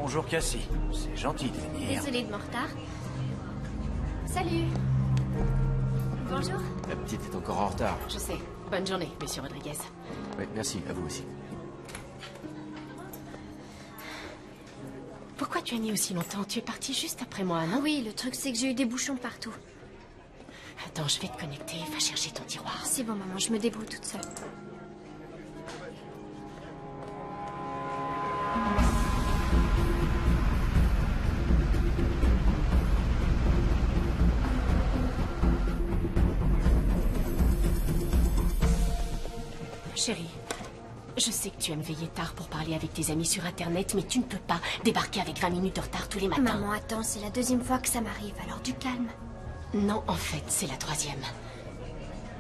Bonjour Cassie. C'est gentil de venir. Désolée de mon retard. Salut. Bonjour. La petite est encore en retard. Je sais. Bonne journée, monsieur Rodriguez. Oui, merci, à vous aussi. Pourquoi tu as mis aussi longtemps? Tu es parti juste après moi, non? Oui, le truc c'est que j'ai eu des bouchons partout. Attends, je vais te connecter. Va chercher ton tiroir. C'est bon, maman, je me débrouille toute seule. Chérie, je sais que tu aimes veiller tard pour parler avec tes amis sur Internet, mais tu ne peux pas débarquer avec 20 minutes de retard tous les matins. Maman, attends, c'est la deuxième fois que ça m'arrive, alors du calme. Non, en fait, c'est la troisième.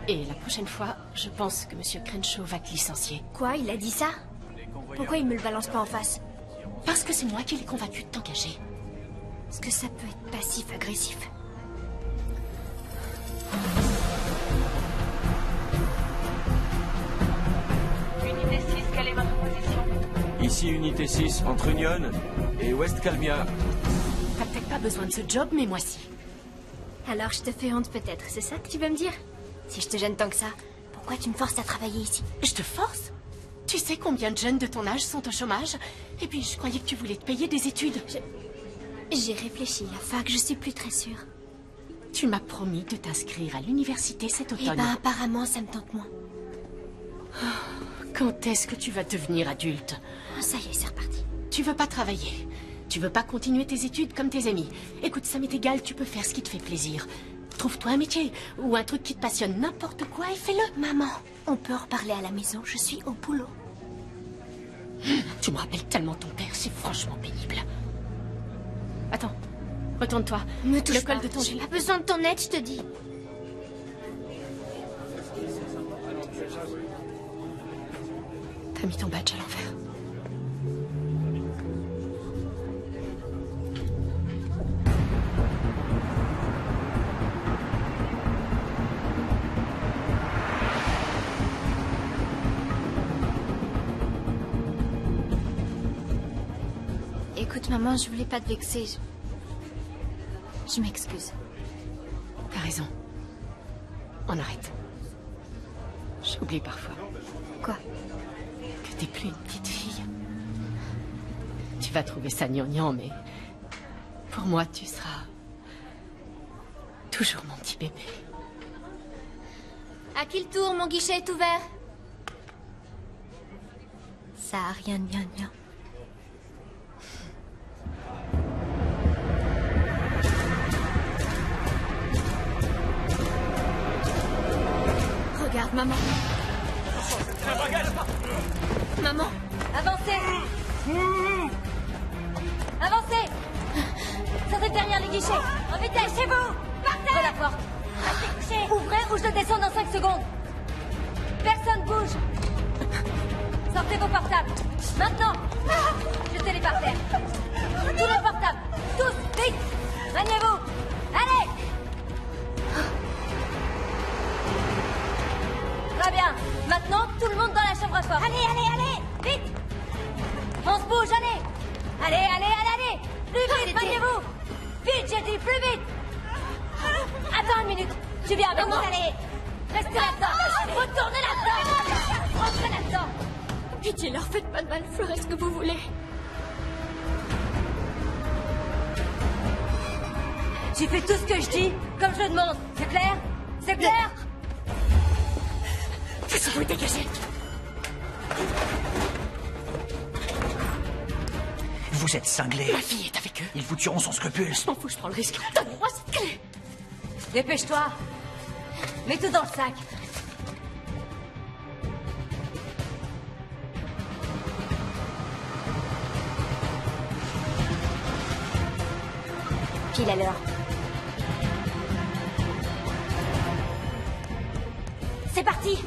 Et la prochaine fois, je pense que monsieur Crenshaw va te licencier. Quoi, il a dit ça? Pourquoi il me le balance pas en face? Parce que c'est moi qui l'ai convaincu de t'engager. Est-ce que ça peut être passif-agressif? Unité 6, quelle est votre position? Ici, unité 6, entre Union et West Calmia. T'as peut-être pas besoin de ce job, mais moi si. Alors je te fais honte peut-être, c'est ça que tu veux me dire? Si je te gêne tant que ça, pourquoi tu me forces à travailler ici? Je te force? Tu sais combien de jeunes de ton âge sont au chômage? Et puis je croyais que tu voulais te payer des études. J'ai réfléchi, la fac, je suis plus très sûre. Tu m'as promis de t'inscrire à l'université cet automne. Eh ben apparemment ça me tente moins. Quand est-ce que tu vas devenir adulte? Ah, ça y est, c'est reparti. Tu veux pas travailler. Tu veux pas continuer tes études comme tes amis. Écoute, ça m'est égal, tu peux faire ce qui te fait plaisir. Trouve-toi un métier ou un truc qui te passionne, n'importe quoi et fais-le. Maman, on peut en reparler à la maison, je suis au boulot. Tu me rappelles tellement ton père, c'est franchement pénible. Attends, retourne-toi. Me touche Le col pas, de ton j'ai gilet. pas besoin de ton aide, je te dis. T'as mis ton badge à l'envers. Écoute, maman, je voulais pas te vexer. Je m'excuse. T'as raison. On arrête. J'oublie parfois Quoi? que t'es plus une petite fille. Tu vas trouver ça gnangnan, mais pour moi, tu seras toujours mon petit bébé. À qui le tour? Mon guichet est ouvert. Ça a rien de bien. Regarde, maman. Maman. Avancez! Avancez! Sortez derrière les guichets! En vitesse, chez vous! Partez! Ouvre la porte! Ouvrez ou je le descends dans 5 secondes! Personne bouge! Sortez vos portables! Maintenant! Jetez-les par terre! Tous les portables! Tous! Vite! Maniez-vous! Allez! Très bien! Maintenant, tout le monde dans la chambre forte! Allez! Vite! On se bouge, allez! Allez! Plus vite, maniez-vous! Vite, j'ai dit, plus vite! Attends une minute! Tu viens avec moi! Allez! Restez là-dedans! Retournez là-dedans! Rentrez là-dedans! Pitié, leur faites pas de mal, ferez ce que vous voulez. Tu fais tout ce que je dis, comme je le demande. C'est clair? C'est clair? Laissez-vous dégager. Vous êtes cinglés. Ma fille est avec eux. Ils vous tueront sans scrupule. Je m'en fous, je prends le risque. Donne-moi cette clé. Dépêche-toi! Mets tout dans le sac! Pile à l'heure. C'est parti!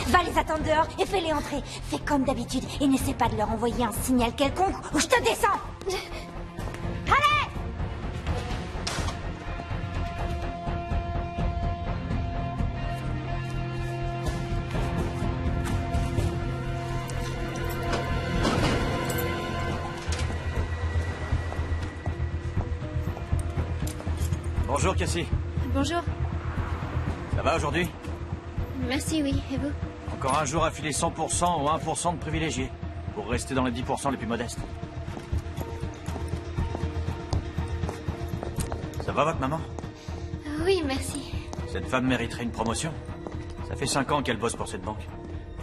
Va les attendre dehors et fais-les entrer. Fais comme d'habitude et n'essaie pas de leur envoyer un signal quelconque ou je te descends! Allez! Bonjour, Cassie. Bonjour. Ça va aujourd'hui? Merci, oui. Et vous? Encore un jour à filer 100% ou 1% de privilégiés, pour rester dans les 10% les plus modestes. Ça va, votre maman? Oui, merci. Cette femme mériterait une promotion. Ça fait 5 ans qu'elle bosse pour cette banque.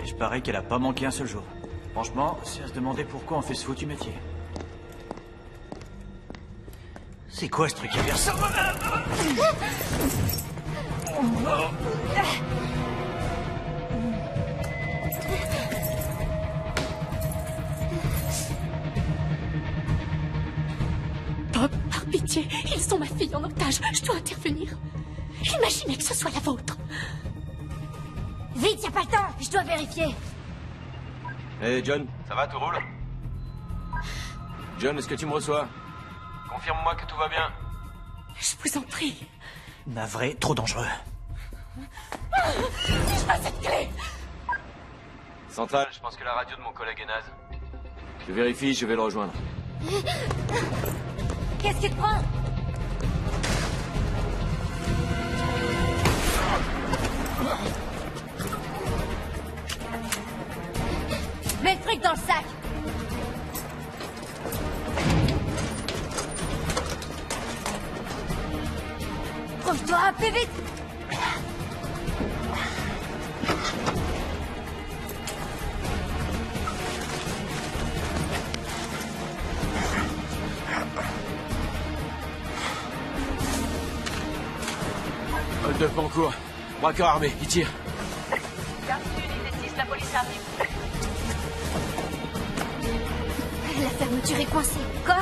Et je parie qu'elle a pas manqué un seul jour. Franchement, c'est à se demander pourquoi on fait ce foutu métier. C'est quoi ce truc à faire ça? Bob, par pitié, ils ont ma fille en otage. Je dois intervenir. Imaginez que ce soit la vôtre. Vite, y a pas le temps. Je dois vérifier. Hey John, ça va, tout roule? John, est-ce que tu me reçois? Confirme-moi que tout va bien. Je vous en prie. Navré, trop dangereux. Je veux cette clé. Central, je pense que la radio de mon collègue est naze. Je vérifie, je vais le rejoindre. Qu'est-ce qui te prend? Mets le fric dans le sac. Trouve-toi un peu vite. Hold up en cours. Braqueur armé, il tire. La police arrive. La fermeture est coincée. Quoi?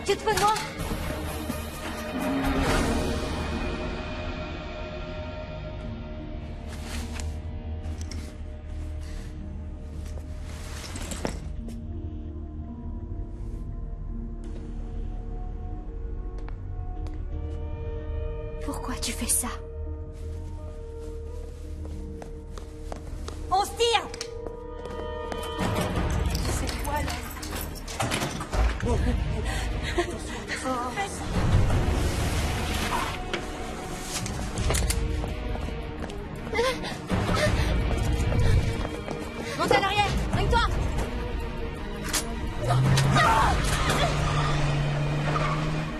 Tu te fous de moi? Pourquoi tu fais ça? On se tire. Monte à l'arrière. Bring-toi.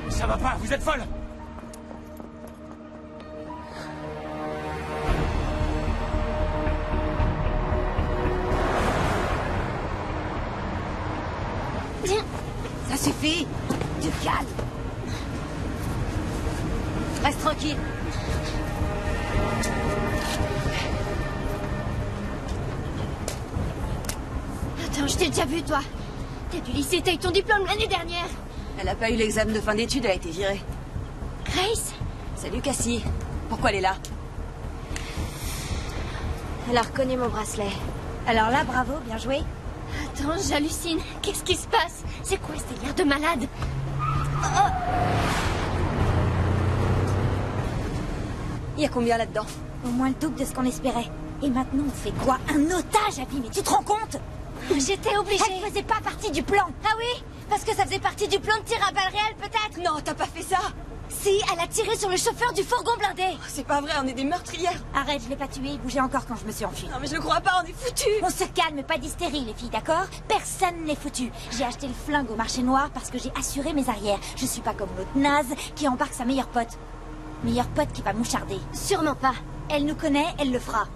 Ça va pas, vous êtes folle! Ça suffit. Du calme. Reste tranquille. Attends, je t'ai déjà vu, toi. T'as du lycée, t'as eu ton diplôme l'année dernière. Elle a pas eu l'examen de fin d'études, elle a été virée. Grace? Salut Cassie. Pourquoi elle est là? Elle a reconnu mon bracelet. Alors là, bravo, bien joué. Attends, j'hallucine. Qu'est-ce qui se passe? C'est quoi ce délire de malade? Il y a combien là-dedans? Au moins le double de ce qu'on espérait. Et maintenant, on fait quoi? Un otage à vie, mais tu te rends compte? J'étais obligée. Elle faisait pas partie du plan. Ah oui? Parce que ça faisait partie du plan de tir à balles réelles, peut-être? Non, t'as pas fait ça! Si, elle a tiré sur le chauffeur du fourgon blindé. C'est pas vrai, on est des meurtrières! Arrête, je l'ai pas tué, il bougeait encore quand je me suis enfuie. Non mais je le crois pas, on est foutus! On se calme, pas d'hystérie, les filles, d'accord? Personne n'est foutu. J'ai acheté le flingue au marché noir parce que j'ai assuré mes arrières. Je suis pas comme l'autre naze qui embarque sa meilleure pote. Meilleure pote qui va moucharder. Sûrement pas. Elle nous connaît, elle le fera.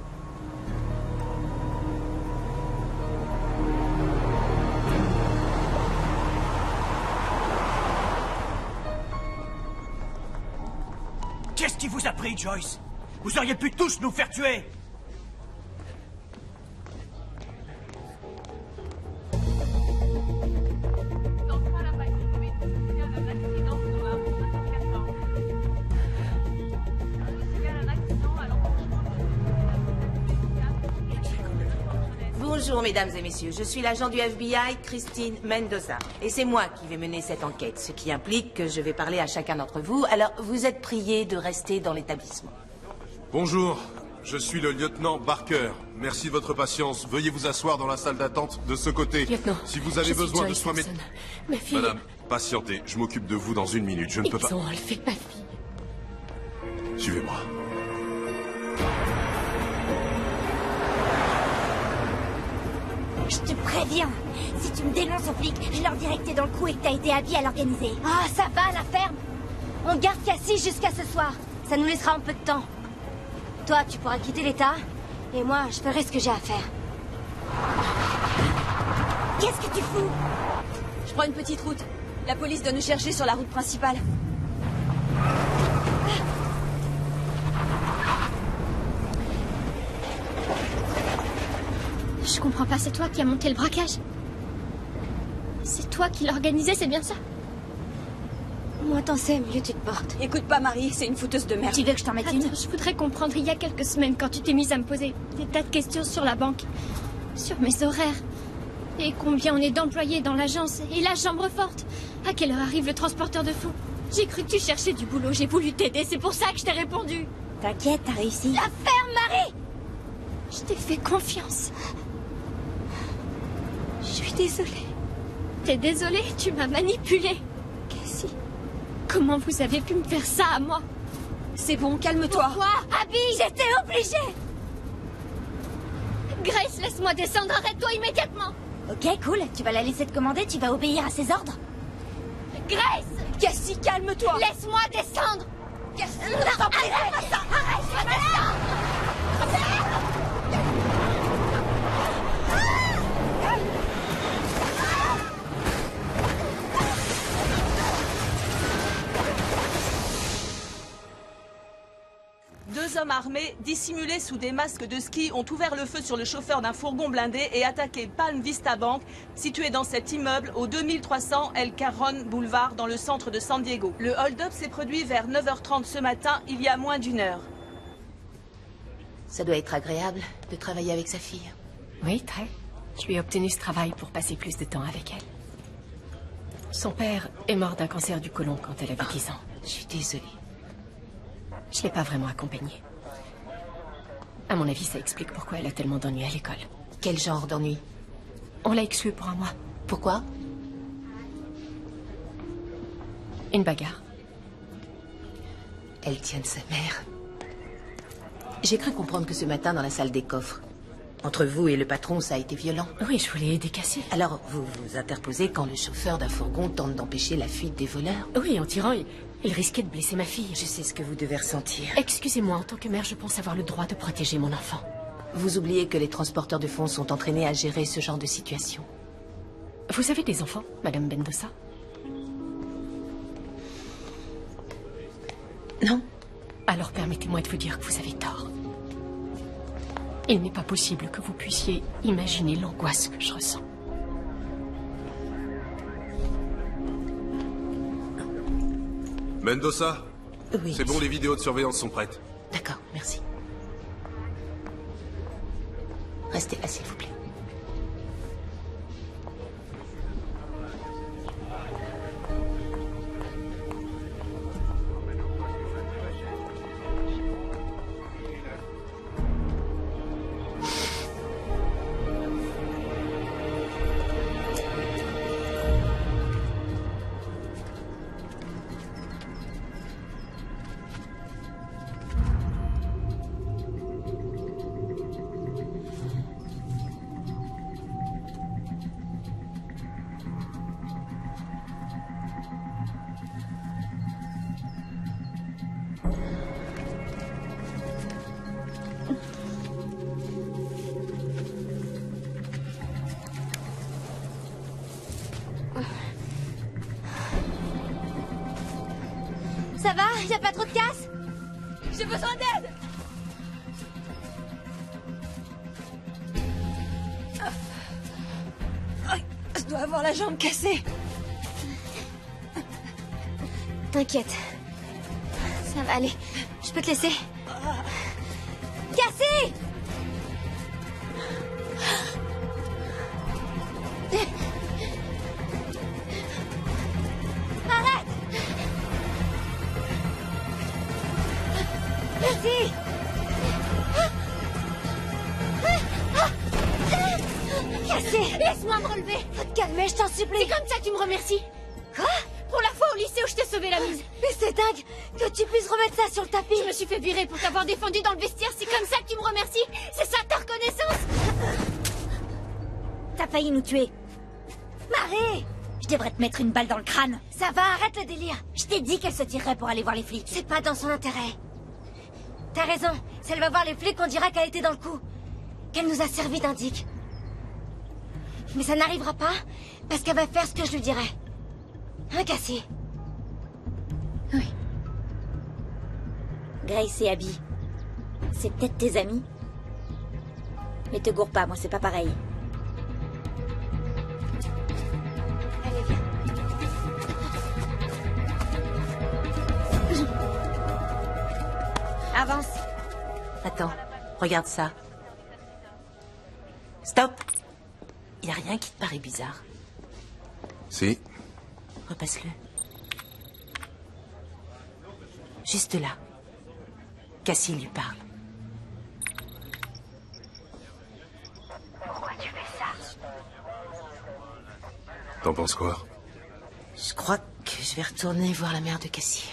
Qu'est-ce qui vous a pris, Joyce? Vous auriez pu tous nous faire tuer! Bonjour, mesdames et messieurs. Je suis l'agent du FBI, Christine Mendoza. Et c'est moi qui vais mener cette enquête, ce qui implique que je vais parler à chacun d'entre vous. Alors, vous êtes priés de rester dans l'établissement. Bonjour, je suis le lieutenant Barker. Merci de votre patience. Veuillez vous asseoir dans la salle d'attente de ce côté. Lieutenant, si vous avez je suis besoin de Joyce soins Thompson. médicaux... Ma fille... Madame, patientez. Je m'occupe de vous dans une minute. Je ne peux pas... Ils ont enlevé ma fille. Suivez-moi. Je te préviens, si tu me dénonces aux flics, je leur dirai que t'es dans le coup et que t'as été habillé à l'organiser. Ah, ça va, la ferme. On garde Cassie jusqu'à ce soir. Ça nous laissera un peu de temps. Toi, tu pourras quitter l'État, et moi, je ferai ce que j'ai à faire. Qu'est-ce que tu fous? Je prends une petite route. La police doit nous chercher sur la route principale. Je comprends pas, c'est toi qui as monté le braquage? C'est toi qui l'organisais, c'est bien ça? Moins t'en sais, mieux tu te portes. Écoute pas, Marie, c'est une fouteuse de merde. Tu veux que je t'en mette une? Attends, je voudrais comprendre, il y a quelques semaines, quand tu t'es mise à me poser des tas de questions sur la banque, sur mes horaires, et combien on est d'employés dans l'agence, et la chambre forte. À quelle heure arrive le transporteur de fonds? J'ai cru que tu cherchais du boulot, j'ai voulu t'aider, c'est pour ça que je t'ai répondu. T'inquiète, t'as réussi. La ferme, Marie! Je t'ai fait confiance. Je suis désolée. T'es désolée, tu m'as manipulée. Cassie, comment vous avez pu me faire ça à moi? C'est bon, calme-toi. Pourquoi? Abby, j'étais obligée. Grace, laisse-moi descendre, arrête-toi immédiatement. Ok, cool, tu vas la laisser te commander, tu vas obéir à ses ordres. Grace! Cassie, calme-toi. Laisse-moi descendre! Cassie, je t'en prie. Arrête-moi descendre! Deux hommes armés, dissimulés sous des masques de ski, ont ouvert le feu sur le chauffeur d'un fourgon blindé et attaqué Palm Vista Bank, situé dans cet immeuble au 2300 El Cajon Boulevard dans le centre de San Diego. Le hold-up s'est produit vers 9h30 ce matin, il y a moins d'une heure. Ça doit être agréable de travailler avec sa fille. Oui, très. Je lui ai obtenu ce travail pour passer plus de temps avec elle. Son père est mort d'un cancer du côlon quand elle avait 10 ans. Je suis désolée. Je l'ai pas vraiment accompagnée. À mon avis, ça explique pourquoi elle a tellement d'ennuis à l'école. Quel genre d'ennui? On l'a exclue pour un mois. Pourquoi? Une bagarre. Elle tient de sa mère. J'ai cru comprendre que ce matin, dans la salle des coffres, entre vous et le patron, ça a été violent. Oui, je voulais aider Cassie. Alors, vous vous interposez quand le chauffeur d'un fourgon tente d'empêcher la fuite des voleurs? Oui, en tirant, il risquait de blesser ma fille. Je sais ce que vous devez ressentir. Excusez-moi, en tant que mère, je pense avoir le droit de protéger mon enfant. Vous oubliez que les transporteurs de fonds sont entraînés à gérer ce genre de situation. Vous avez des enfants, Madame Mendoza? Non. Alors permettez-moi de vous dire que vous avez tort. Il n'est pas possible que vous puissiez imaginer l'angoisse que je ressens. Mendoza? Oui. C'est bon, les vidéos de surveillance sont prêtes. D'accord, merci. Restez là, s'il vous plaît. Ça va? Y a pas trop de casse? J'ai besoin d'aide. Je dois avoir la jambe cassée. T'inquiète. Ça va aller. Je peux te laisser? Cassie! Arrête! Cassie! Cassie! Laisse-moi me relever! Faut te calmer, je t'en supplie! C'est comme ça que tu me remercies! Quoi? Pour la fois au lycée où je t'ai sauvé la mise. Mais c'est dingue que tu puisses remettre ça sur le tapis. Je me suis fait virer pour t'avoir défendu dans le vestiaire. C'est comme ça que tu me remercies? C'est ça ta reconnaissance? T'as failli nous tuer. Marie! Je devrais te mettre une balle dans le crâne. Ça va, arrête le délire. Je t'ai dit qu'elle se tirerait pour aller voir les flics. C'est pas dans son intérêt. T'as raison. Si elle va voir les flics, on dira qu'elle était dans le coup. Qu'elle nous a servi d'indique. Mais ça n'arrivera pas, parce qu'elle va faire ce que je lui dirai. Hein, Cassie? Oui. Grace et Abby. C'est peut-être tes amis. Mais te gourre pas, moi c'est pas pareil. Allez, viens. Avance. Attends, regarde ça. Stop! Y a rien qui te paraît bizarre? Si. Repasse-le. Juste là. Cassie lui parle. Pourquoi tu fais ça? T'en penses quoi? Je crois que je vais retourner voir la mère de Cassie.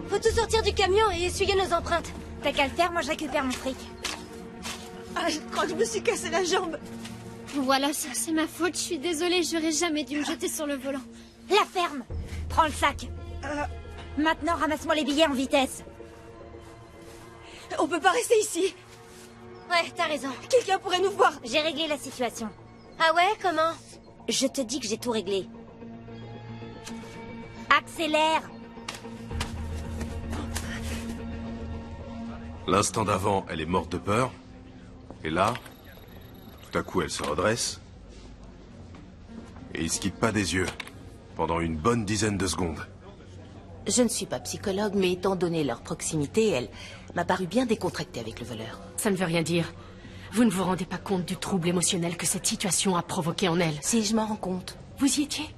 Faut tout sortir du camion et essuyer nos empreintes. T'as qu'à le faire, moi je récupère mon fric. Ah, je crois que je me suis cassé la jambe. Voilà, ça, c'est ma faute. Je suis désolée, j'aurais jamais dû me jeter sur le volant. La ferme. Prends le sac. Maintenant, ramasse-moi les billets en vitesse. On peut pas rester ici. Ouais, t'as raison. Quelqu'un pourrait nous voir. J'ai réglé la situation. Ah ouais, comment? Je te dis que j'ai tout réglé. Accélère. L'instant d'avant, elle est morte de peur. Et là, tout à coup, elle se redresse. Et il se quitte pas des yeux. Pendant une bonne dizaine de secondes. Je ne suis pas psychologue, mais étant donné leur proximité, elle m'a paru bien décontractée avec le voleur. Ça ne veut rien dire. Vous ne vous rendez pas compte du trouble émotionnel que cette situation a provoqué en elle. Si, je m'en rends compte. Vous y étiez?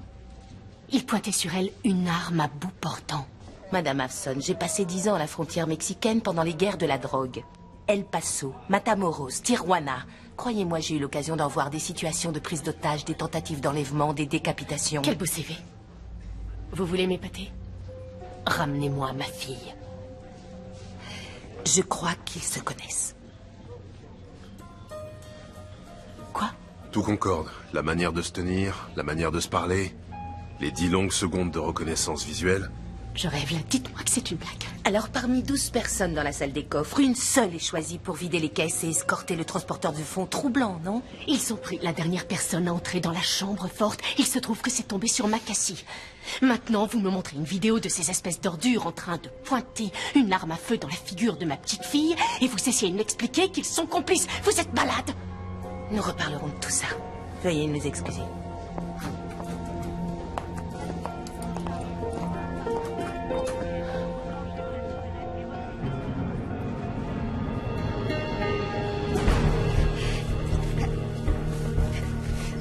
Il pointait sur elle une arme à bout portant. Madame Afson, j'ai passé 10 ans à la frontière mexicaine pendant les guerres de la drogue. El Paso, Matamoros, Tijuana. Croyez-moi, j'ai eu l'occasion d'en voir des situations de prise d'otages, des tentatives d'enlèvement, des décapitations. Quel beau CV. Vous voulez m'épater? Ramenez-moi ma fille. Je crois qu'ils se connaissent. Quoi? Tout concorde. La manière de se tenir, la manière de se parler, les 10 longues secondes de reconnaissance visuelle. Je rêve là, dites-moi que c'est une blague. Alors, parmi 12 personnes dans la salle des coffres, une seule est choisie pour vider les caisses et escorter le transporteur de fonds. Troublant, non? Ils ont pris la dernière personne à entrer dans la chambre forte. Il se trouve que c'est tombé sur ma Cassie. Maintenant, vous me montrez une vidéo de ces espèces d'ordures en train de pointer une arme à feu dans la figure de ma petite fille et vous essayez de m'expliquer qu'ils sont complices. Vous êtes malade. Nous reparlerons de tout ça. Veuillez nous excuser.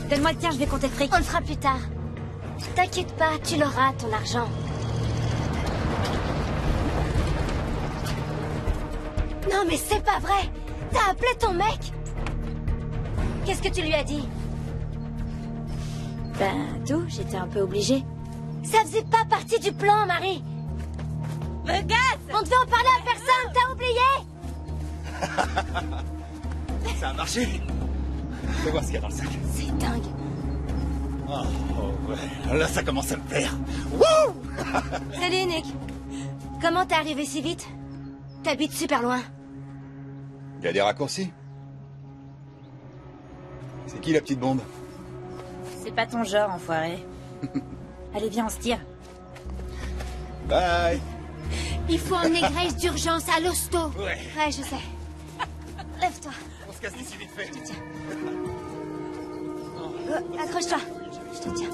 Donne-moi le tien, je vais compter le fric. On le fera plus tard. T'inquiète pas, tu l'auras, ton argent. Non, mais c'est pas vrai. T'as appelé ton mec? Qu'est-ce que tu lui as dit? Ben, tout, j'étais un peu obligée. Ça faisait pas partie du plan, Marie. Le gaz! On devait en parler à personne, t'as oublié? Ça a marché. Fais voir ce qu'il y a dans le sac. C'est dingue. Oh, ouais. Là, ça commence à me plaire. Wouh! Salut, Nick. Comment t'es arrivé si vite? T'habites super loin. Il y a des raccourcis. C'est qui la petite bombe? C'est pas ton genre, enfoiré. Allez, viens, on se tire. Bye. Il faut emmener Grace d'urgence à l'hosto. Ouais. Ouais, je sais. Lève-toi. On se casse d'ici vite fait. Accroche-toi. Je te tiens.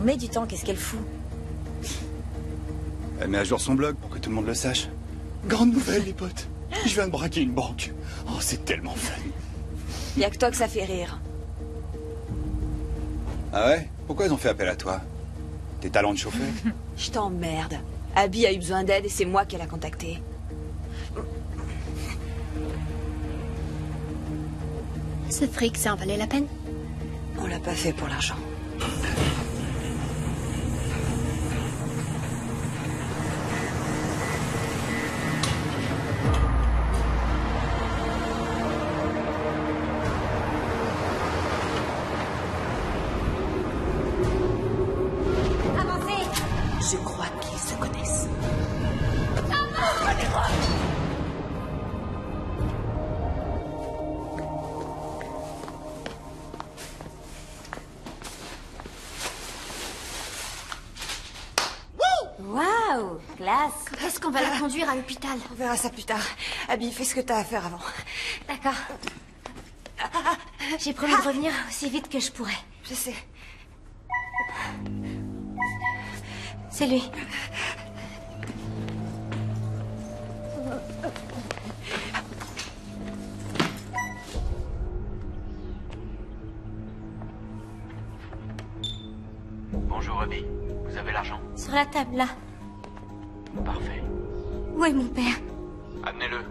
met du temps, qu'est-ce qu'elle fout? Elle met à jour son blog pour que tout le monde le sache. Grande nouvelle, les potes. Je viens de braquer une banque. Oh, c'est tellement fun. Y'a que toi que ça fait rire. Ah ouais? Pourquoi ils ont fait appel à toi? Tes talents de chauffeur? Je t'emmerde. Abby a eu besoin d'aide et c'est moi qui l'a contacté. Ce fric, ça en valait la peine? On l'a pas fait pour l'argent. Je crois qu'ils se connaissent. Waouh, classe. Est-ce qu'on va la conduire à l'hôpital? On verra ça plus tard. Abby, fais ce que t'as à faire avant. D'accord. J'ai promis de revenir aussi vite que je pourrais. Je sais. C'est lui. Bonjour, Abby. Vous avez l'argent? Sur la table, là. Parfait. Où est mon père? Amenez-le.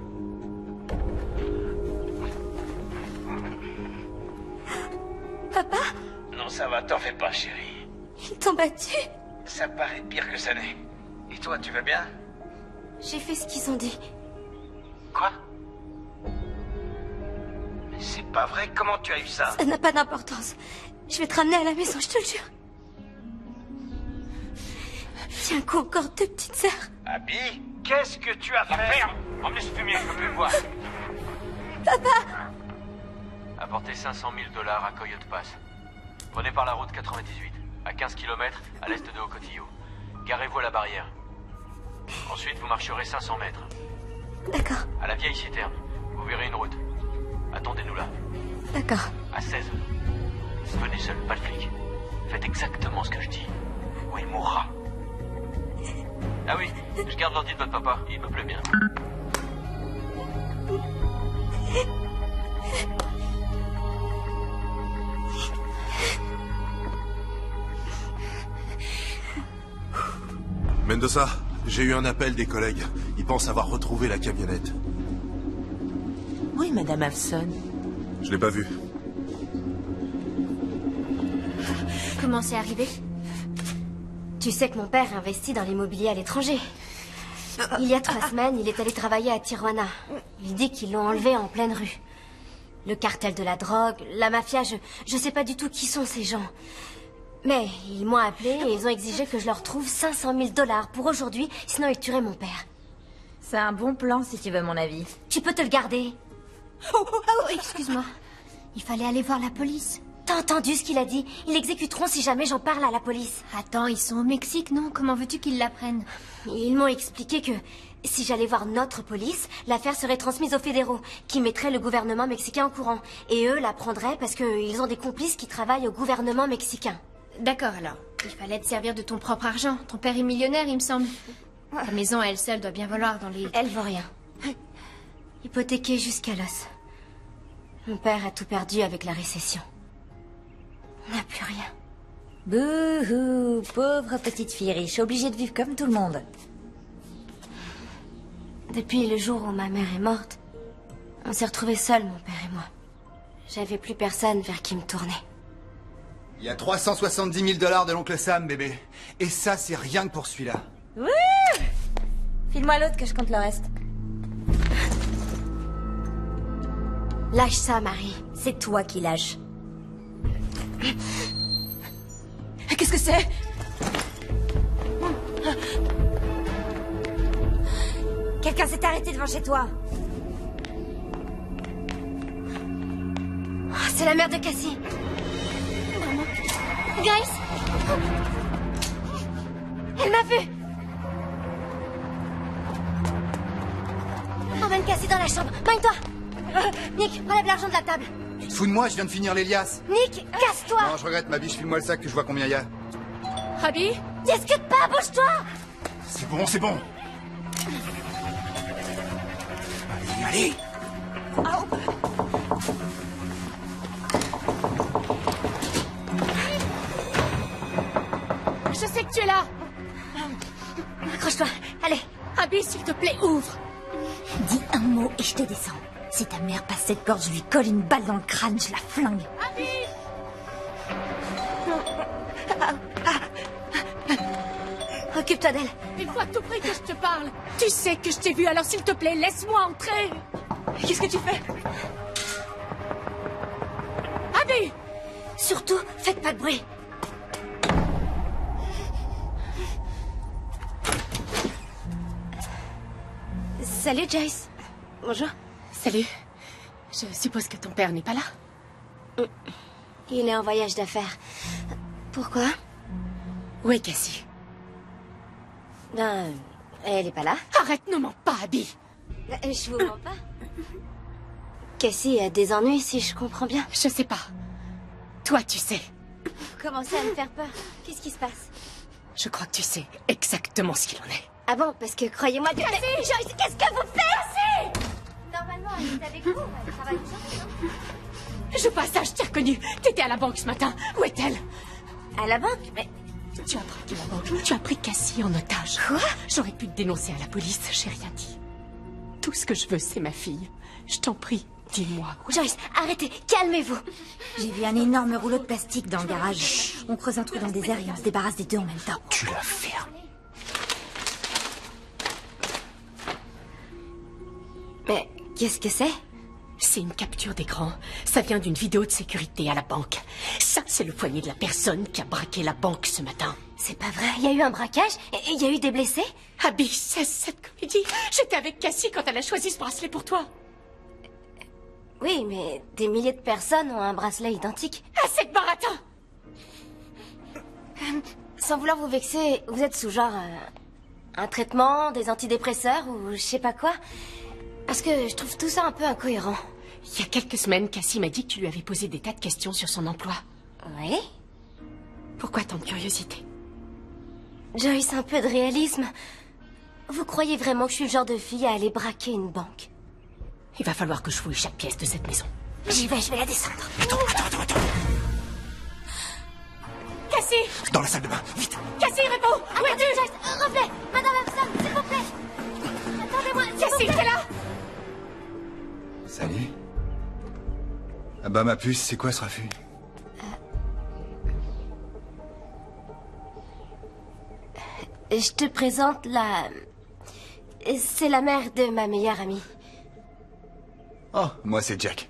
Papa? Non, ça va, t'en fais pas, chérie. Ils t'ont battu? Ça paraît pire que ça n'est. Et toi, tu vas bien? J'ai fait ce qu'ils ont dit. Quoi? Mais c'est pas vrai, comment tu as eu ça? Ça n'a pas d'importance. Je vais te ramener à la maison, je te le jure. J'ai un coup encore deux petites sœurs. Abby, qu'est-ce que tu as fait? Emmenez ce fumier, je peux plus le voir. Papa! Apportez 500 000 $ à Coyote Pass. Prenez par la route 98, à 15 km à l'est de Ocotillo. Garez-vous à la barrière. Ensuite, vous marcherez 500 mètres. D'accord. À la vieille citerne. Vous verrez une route. Attendez-nous là. D'accord. À 16. Venez seul, pas de flic. Faites exactement ce que je dis. Ou il mourra. Ah oui, je garde l'ordi de votre papa. Il me plaît bien. Mendoza, j'ai eu un appel des collègues. Ils pensent avoir retrouvé la camionnette. Oui, Madame Avson. Je l'ai pas vue. Comment c'est arrivé? Tu sais que mon père investit dans l'immobilier à l'étranger. Il y a 3 semaines, il est allé travailler à Tijuana. Il dit qu'ils l'ont enlevé en pleine rue. Le cartel de la drogue, la mafia, je sais pas du tout qui sont ces gens. Mais ils m'ont appelé et ils ont exigé que je leur trouve 500 000 $ pour aujourd'hui, sinon ils tueraient mon père. C'est un bon plan si tu veux mon avis. Tu peux te le garder. Oh, excuse-moi. Il fallait aller voir la police. T'as entendu ce qu'il a dit? Ils l'exécuteront si jamais j'en parle à la police. Attends, ils sont au Mexique, non? Comment veux-tu qu'ils l'apprennent? Ils m'ont expliqué que si j'allais voir notre police, l'affaire serait transmise aux fédéraux, qui mettraient le gouvernement mexicain au courant. Et eux la prendraient parce qu'ils ont des complices qui travaillent au gouvernement mexicain. D'accord, alors. Il fallait te servir de ton propre argent. Ton père est millionnaire, il me semble. Ta maison à elle seule doit bien valoir dans les... Elle vaut rien. Hypothéquée jusqu'à l'os. Mon père a tout perdu avec la récession. On n'a plus rien. Bouhou, pauvre petite fille riche, obligée de vivre comme tout le monde. Depuis le jour où ma mère est morte, on s'est retrouvés seuls, mon père et moi. J'avais plus personne vers qui me tourner. Il y a 370 000 $ de l'oncle Sam, bébé. Et ça, c'est rien que pour celui-là. Wouh! File-moi l'autre que je compte le reste. Lâche ça, Marie. C'est toi qui lâches. Qu'est-ce que c'est? Quelqu'un s'est arrêté devant chez toi. Oh, c'est la mère de Cassie. Grace! Elle m'a vu! Emmène Cassie dans la chambre. Magne-toi! Nick, relève l'argent de la table. Tu te fous de moi, je viens de finir l'Elias. Nick, casse-toi! Non, je regrette, ma biche, file-moi le sac que je vois combien il y a. Abby? Discute pas, bouge-toi! C'est bon, c'est bon. Allez, allez. Je sais que tu es là. Accroche-toi, allez. Abby, s'il te plaît, ouvre. Dis un mot et je te descends. Si ta mère passe cette porte, je lui colle une balle dans le crâne, je la flingue. Abby! Occupe-toi d'elle. Il faut à tout prix que je te parle. Tu sais que je t'ai vu, alors s'il te plaît, laisse-moi entrer. Qu'est-ce que tu fais? Abby! Surtout, faites pas de bruit. Salut, Joyce. Bonjour. Salut. Je suppose que ton père n'est pas là? Il est en voyage d'affaires. Pourquoi? Où est Cassie? Ben, elle est pas là. Arrête, ne mens pas, Abby. Je vous mens pas. Cassie a des ennuis, si je comprends bien. Je sais pas. Toi, tu sais. Vous commencez à me faire peur. Qu'est-ce qui se passe? Je crois que tu sais exactement ce qu'il en est. Ah bon? Parce que croyez-moi... Cassie! Mais Joyce, qu'est-ce que vous faites? Cassie! Normalement, elle est avec vous. Elle travaille toujours, non? Je passe ça, je t'ai reconnu. T'étais à la banque ce matin. Où est-elle? À la banque? Mais... Tu as braqué la banque. Tu as pris Cassie en otage. Quoi? J'aurais pu te dénoncer à la police. J'ai rien dit. Tout ce que je veux, c'est ma fille. Je t'en prie, dis-moi. Joyce, arrêtez. Calmez-vous. J'ai vu un énorme rouleau de plastique dans le garage. On creuse un trou dans le désert et on se débarrasse des deux en même temps. Tu la fermes. Mais qu'est-ce que c'est? C'est une capture d'écran. Ça vient d'une vidéo de sécurité à la banque. Ça, c'est le poignet de la personne qui a braqué la banque ce matin. C'est pas vrai. Il y a eu un braquage et il y a eu des blessés? Abby, cesse cette comédie. J'étais avec Cassie quand elle a choisi ce bracelet pour toi. Oui, mais des milliers de personnes ont un bracelet identique. Assez de baratin! Sans vouloir vous vexer, vous êtes sous genre... un traitement, des antidépresseurs ou je sais pas quoi? Parce que je trouve tout ça un peu incohérent. Il y a quelques semaines, Cassie m'a dit que tu lui avais posé des tas de questions sur son emploi. Oui? Pourquoi tant de curiosité? Joyce, un peu de réalisme. Vous croyez vraiment que je suis le genre de fille à aller braquer une banque? Il va falloir que je fouille chaque pièce de cette maison. J'y vais, je vais la descendre. Attends. Cassie! Dans la salle de bain, vite. Cassie, réponds! Où es-tu? Joyce, revenez! Madame Epson, s'il vous plaît! Attendez-moi, Cassie, t'es là? Salut. Ah bah ma puce, c'est quoi ce raffut? Je te présente la... C'est la mère de ma meilleure amie. Oh, moi c'est Jack.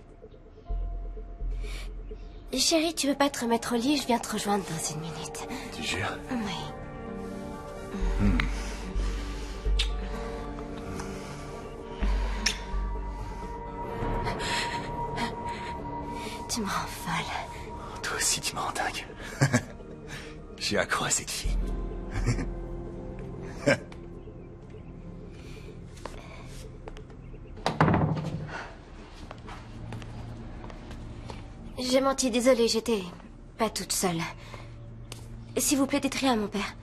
Chérie, tu veux pas te remettre au lit? Je viens te rejoindre dans 1 minute. Tu jures? Oui. Tu me rends folle. Toi aussi tu me rends dingue. J'ai accro à cette fille. J'ai menti, désolée, j'étais pas toute seule. S'il vous plaît, dites rien à mon père.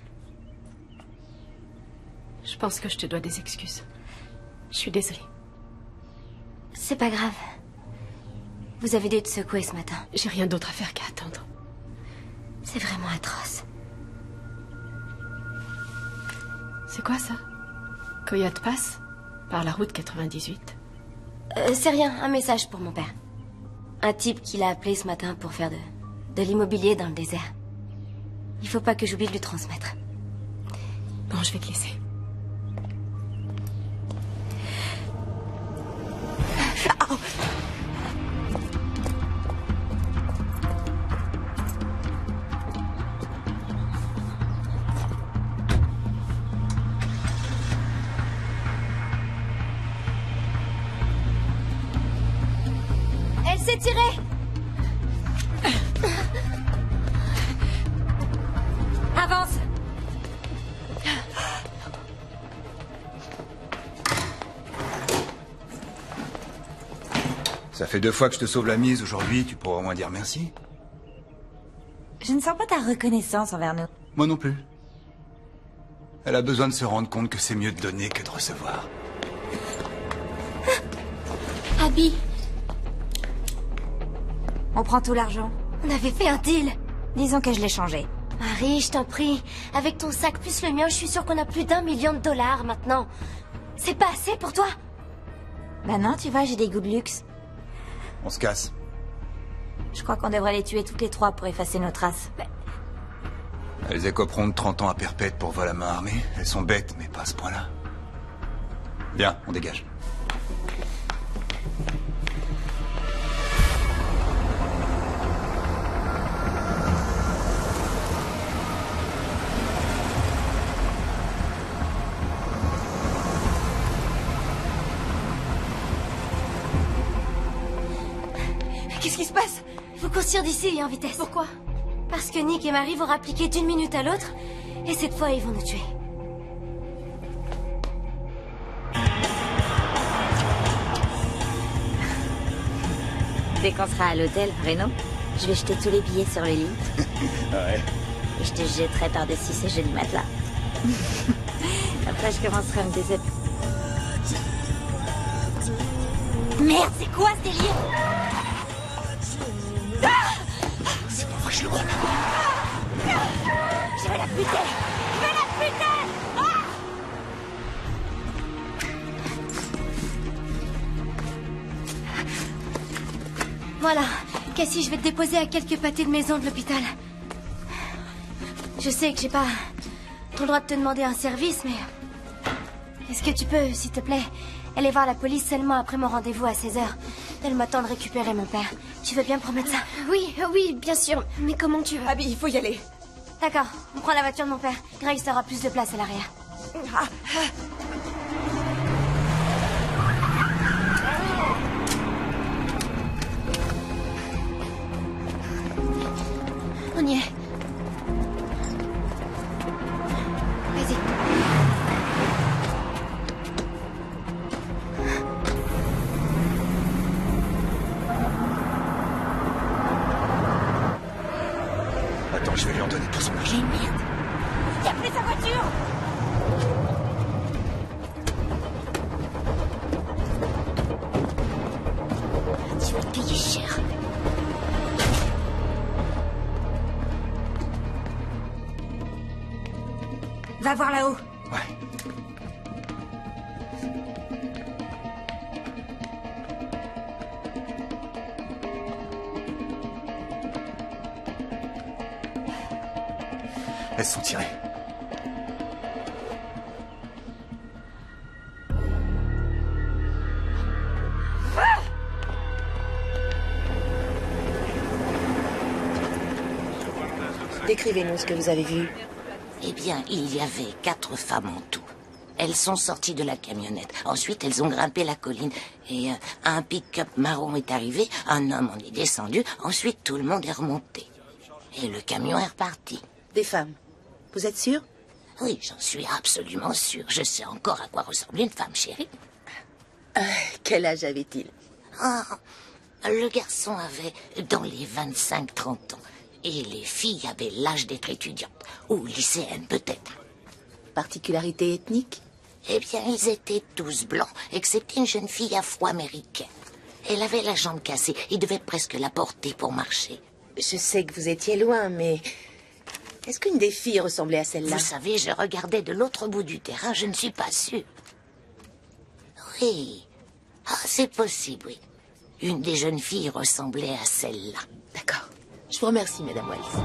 Je pense que je te dois des excuses. Je suis désolée. C'est pas grave. Vous avez dû être secouée ce matin. J'ai rien d'autre à faire qu'à attendre. C'est vraiment atroce. C'est quoi ça? Coyote Pass? Par la route 98? C'est rien, un message pour mon père. Un type qui l'a appelé ce matin pour faire de l'immobilier dans le désert. Il faut pas que j'oublie de lui transmettre. Bon, je vais te laisser. Oh. Elle s'est tirée! Avance! Ça fait 2 fois que je te sauve la mise aujourd'hui, tu pourras au moins dire merci. Je ne sens pas ta reconnaissance envers nous. Moi non plus. Elle a besoin de se rendre compte que c'est mieux de donner que de recevoir. Abby, On prend tout l'argent. on avait fait un deal. Disons que je l'ai changé. Marie, je t'en prie. Avec ton sac plus le mien, je suis sûre qu'on a plus d'1 million de dollars maintenant. C'est pas assez pour toi? Bah non, tu vois, j'ai des goûts de luxe. On se casse. Je crois qu'on devrait les tuer toutes les trois pour effacer nos traces. Elles écoperont de 30 ans à perpète pour vol à main armée. Elles sont bêtes, mais pas à ce point-là. Bien, on dégage. Qu'est-ce qui se passe? Faut qu'on se tire d'ici en vitesse. Pourquoi? Parce que Nick et Marie vont rappliquer d'une minute à l'autre, et cette fois, ils vont nous tuer. Dès qu'on sera à l'hôtel, Reno, je vais jeter tous les billets sur le lit. Ouais. Et je te jetterai par-dessus ce joli matelas. Après, je commencerai à me déshabiller. Merde, c'est quoi ce délire? C'est pas vrai, je le crois. Je vais la buter! Je vais la buter! Ah! Voilà. Cassie, je vais te déposer à quelques pâtés de maison de l'hôpital. Je sais que j'ai pas trop le droit de te demander un service, mais... Est-ce que tu peux, s'il te plaît, aller voir la police seulement après mon rendez-vous à 16h? Elle m'attend de récupérer mon père. Tu veux bien me promettre ça? Oui, oui, bien sûr. Mais comment tu veux? Abby, il faut y aller. D'accord, on prend la voiture de mon père. Grace aura plus de place à l'arrière. On y est. Vas-y. Attends, je vais lui en donner pour son argent. Mais merde! Il a pris sa voiture! Tu vas payer cher. Va voir là-haut. Ouais. Elles sont tirées. Décrivez-nous ce que vous avez vu. Eh bien, il y avait 4 femmes en tout. Elles sont sorties de la camionnette. Ensuite, elles ont grimpé la colline. Et un pick-up marron est arrivé. Un homme en est descendu. Ensuite, tout le monde est remonté. Et le camion est reparti. Des femmes. Vous êtes sûr? Oui, j'en suis absolument sûre. Je sais encore à quoi ressemble une femme, chérie. Quel âge avait-il? Ah, le garçon avait dans les 25-30 ans. Et les filles avaient l'âge d'être étudiantes. Ou lycéennes, peut-être. Particularité ethnique? Eh bien, ils étaient tous blancs, excepté une jeune fille afro-américaine. Elle avait la jambe cassée. Ils devaient presque la porter pour marcher. Je sais que vous étiez loin, mais... Est-ce qu'une des filles ressemblait à celle-là? Vous savez, je regardais de l'autre bout du terrain, je ne suis pas sûre. Oui. Ah, c'est possible, oui. Une des jeunes filles ressemblait à celle-là. D'accord. Je vous remercie, Madame Wallis.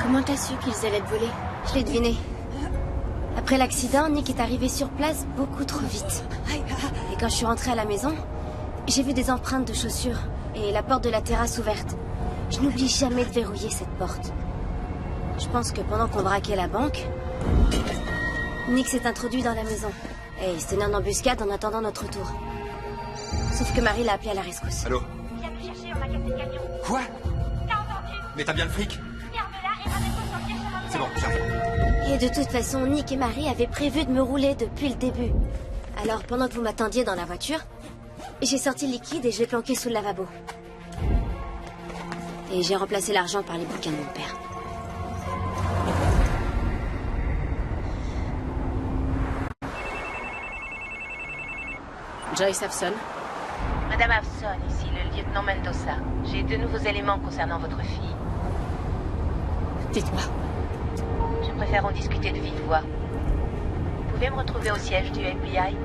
Comment t'as su qu'ils allaient te voler? Je l'ai deviné. Après l'accident, Nick est arrivé sur place beaucoup trop vite. Et quand je suis rentrée à la maison, j'ai vu des empreintes de chaussures et la porte de la terrasse ouverte. Je n'oublie jamais de verrouiller cette porte. Je pense que pendant qu'on braquait la banque, Nick s'est introduit dans la maison. Et il se tenait en embuscade en attendant notre tour. Sauf que Marie l'a appelé à la rescousse. Allô? Viens nous chercher, on a cassé le camion. Quoi? T'as entendu? Mais t'as bien le fric? Ferme-la et ramène-moi sur le vieux chemin de C'est bon, j'arrive. Et de toute façon, Nick et Marie avaient prévu de me rouler depuis le début. Alors, pendant que vous m'attendiez dans la voiture, J'ai sorti le liquide et je l'ai planqué sous le lavabo. Et j'ai remplacé l'argent par les bouquins de mon père. Joyce Hawson. Madame Hawson, ici le lieutenant Mendoza. J'ai de nouveaux éléments concernant votre fille. Dites-moi. Je préfère en discuter de vive voix. Vous pouvez me retrouver au siège du FBI?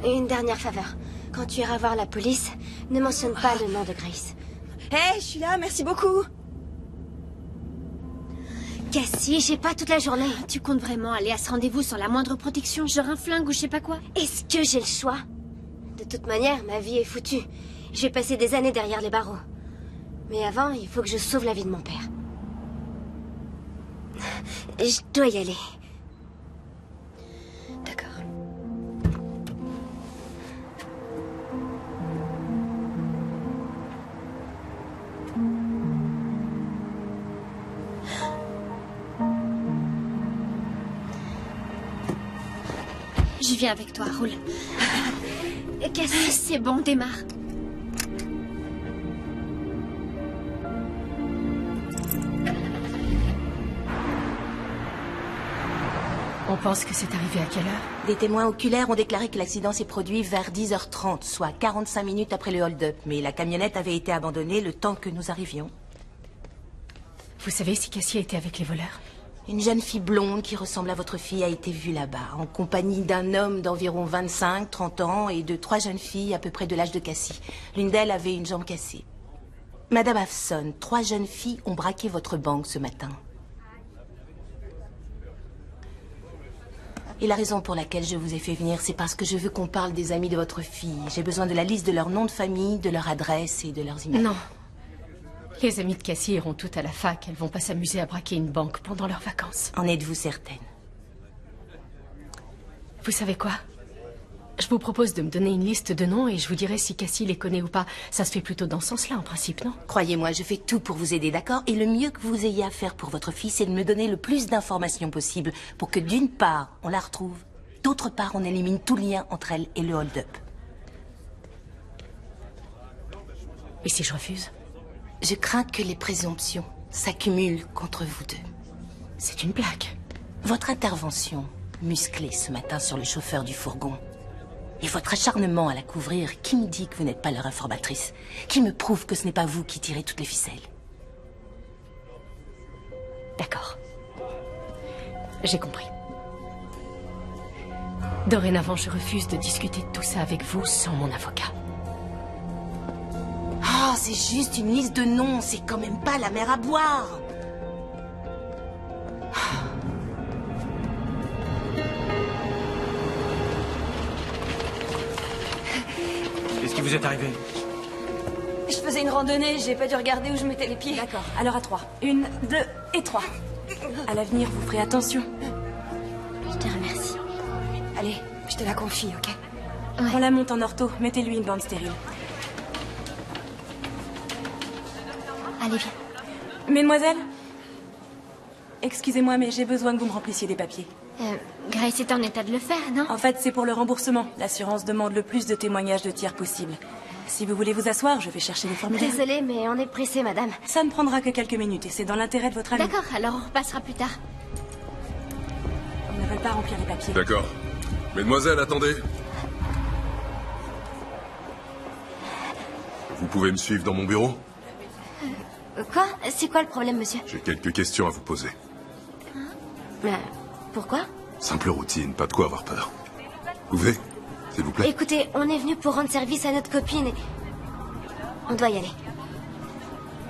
Une dernière faveur. Quand tu iras voir la police, ne mentionne pas le nom de Grace. Hé, je suis là, merci beaucoup. Cassie, j'ai pas toute la journée. Tu comptes vraiment aller à ce rendez-vous sans la moindre protection, genre un flingue ou je sais pas quoi? Est-ce que j'ai le choix? De toute manière, ma vie est foutue. Je vais passer des années derrière les barreaux. Mais avant, il faut que je sauve la vie de mon père. Je dois y aller. D'accord. Je viens avec toi, roule. Cassie, c'est bon, démarre. On pense que c'est arrivé à quelle heure? Des témoins oculaires ont déclaré que l'accident s'est produit vers 10h30, soit 45 minutes après le hold-up. Mais la camionnette avait été abandonnée le temps que nous arrivions. Vous savez si Cassie a été avec les voleurs? Une jeune fille blonde qui ressemble à votre fille a été vue là-bas, en compagnie d'un homme d'environ 25-30 ans et de 3 jeunes filles à peu près de l'âge de Cassie. L'une d'elles avait une jambe cassée. Madame Hawson, 3 jeunes filles ont braqué votre banque ce matin. Et la raison pour laquelle je vous ai fait venir, c'est parce que je veux qu'on parle des amis de votre fille. J'ai besoin de la liste de leur nom de famille, de leur adresse et de leurs emails. Non. Les amies de Cassie iront toutes à la fac. Elles vont pas s'amuser à braquer une banque pendant leurs vacances. En êtes-vous certaine? Vous savez quoi? Je vous propose de me donner une liste de noms et je vous dirai si Cassie les connaît ou pas. Ça se fait plutôt dans ce sens-là, en principe, non? Croyez-moi, je fais tout pour vous aider, d'accord? Et le mieux que vous ayez à faire pour votre fille, c'est de me donner le plus d'informations possible pour que, d'une part, on la retrouve, d'autre part, on élimine tout lien entre elle et le hold-up. Et si je refuse? Je crains que les présomptions s'accumulent contre vous deux. C'est une blague. Votre intervention, musclée ce matin sur le chauffeur du fourgon, et votre acharnement à la couvrir, qui me dit que vous n'êtes pas leur informatrice? Qui me prouve que ce n'est pas vous qui tirez toutes les ficelles? D'accord. J'ai compris. Dorénavant, je refuse de discuter de tout ça avec vous sans mon avocat. Oh, c'est juste une liste de noms, c'est quand même pas la mer à boire. Qu'est-ce qui vous est arrivé? Je faisais une randonnée, j'ai pas dû regarder où je mettais les pieds. D'accord, alors à 3. 1, 2 et 3. À l'avenir, vous ferez attention. Je te remercie. Allez, je te la confie, ok? On la monte en ortho, mettez-lui une bande stérile. Allez, viens. Mesdemoiselles, excusez-moi, mais j'ai besoin que vous me remplissiez des papiers. Grace est en état de le faire, non? En fait, c'est pour le remboursement. L'assurance demande le plus de témoignages de tiers possible. Si vous voulez vous asseoir, je vais chercher les formulaires. Désolée, mais on est pressé, madame. Ça ne prendra que quelques minutes et c'est dans l'intérêt de votre ami. D'accord, alors on repassera plus tard. On ne veut pas remplir les papiers. D'accord. Mesdemoiselles, attendez. Vous pouvez me suivre dans mon bureau? Quoi? C'est quoi le problème, monsieur? J'ai quelques questions à vous poser. Pourquoi? Simple routine, pas de quoi avoir peur. Vous pouvez, s'il vous plaît? Écoutez, on est venu pour rendre service à notre copine et... On doit y aller.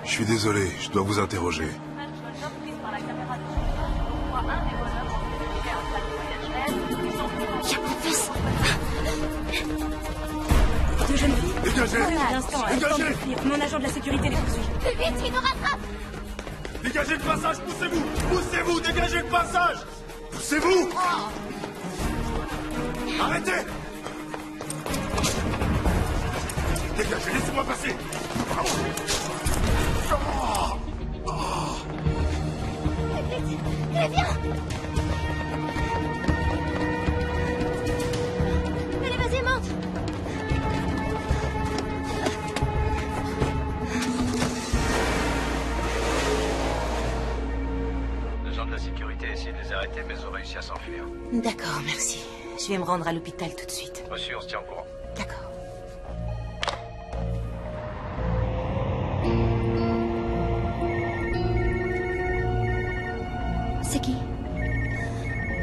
Je suis désolé, je dois vous interroger. Il y a mon fils. 2 jeunes filles. Dégagez! À l'instant, elles tentent de fuir. Mon agent de la sécurité les poursuit. Plus vite, il nous rattrape! Dégagez le passage, poussez-vous! Poussez-vous, dégagez le passage! Poussez-vous! Arrêtez! Dégagez, laissez-moi passer. Allez, viens. Allez, vas-y, monte. Les gens de la sécurité essaient de les arrêter, mais ils ont réussi à s'enfuir. D'accord, merci. Je vais me rendre à l'hôpital tout de suite. Reçu, on se tient au courant. D'accord. C'est qui?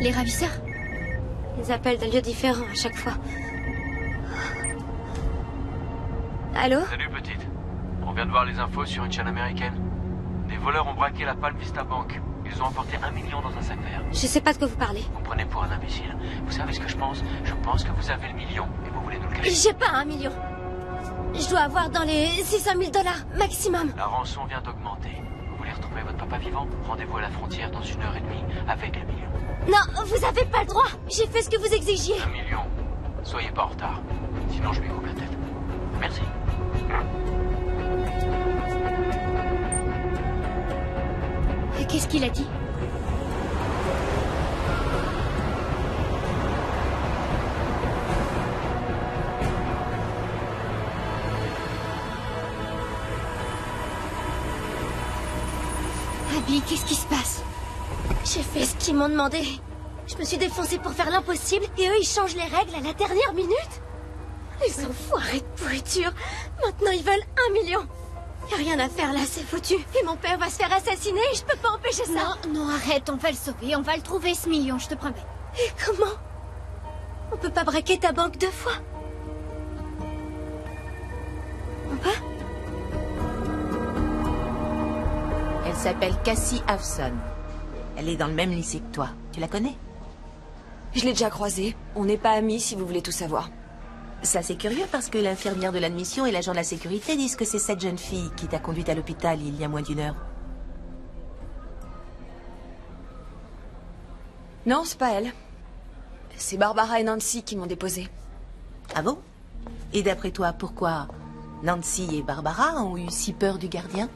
Les ravisseurs? Ils appellent d'un lieu différent à chaque fois. Allô? Salut, petite. On vient de voir les infos sur une chaîne américaine. Des voleurs ont braqué la Palm Vista Bank. Ils ont emporté 1 million dans un sac vert. Je sais pas de quoi vous parlez. Vous me prenez pour un imbécile. Vous savez ce que je pense? Je pense que vous avez le million et vous voulez nous le cacher. J'ai pas 1 million. Je dois avoir dans les 600 000 $ maximum. La rançon vient d'augmenter. Vous voulez retrouver votre papa vivant? Rendez-vous à la frontière dans 1h30 avec le million. Non, vous avez pas le droit. J'ai fait ce que vous exigiez. 1 million. Soyez pas en retard. Sinon, je lui coupe la tête. Merci. Et qu'est-ce qu'il a dit? Abby, qu'est-ce qui se passe? J'ai fait ce qu'ils m'ont demandé. Je me suis défoncée pour faire l'impossible et eux ils changent les règles à la dernière minute. Les enfoirés de pourriture. Maintenant ils veulent 1 million. Y a rien à faire là, c'est foutu. Et mon père va se faire assassiner et je peux pas empêcher ça. Non, non, arrête, on va le sauver, on va le trouver ce million, je te promets. Et comment? On peut pas braquer ta banque 2 fois? On peut? Elle s'appelle Cassie Hawson. Elle est dans le même lycée que toi. Tu la connais? Je l'ai déjà croisée. On n'est pas amis si vous voulez tout savoir. Ça, c'est curieux parce que l'infirmière de l'admission et l'agent de la sécurité disent que c'est cette jeune fille qui t'a conduite à l'hôpital il y a moins d'1 heure. Non, c'est pas elle. C'est Barbara et Nancy qui m'ont déposée. Ah bon? Et d'après toi, pourquoi Nancy et Barbara ont eu si peur du gardien?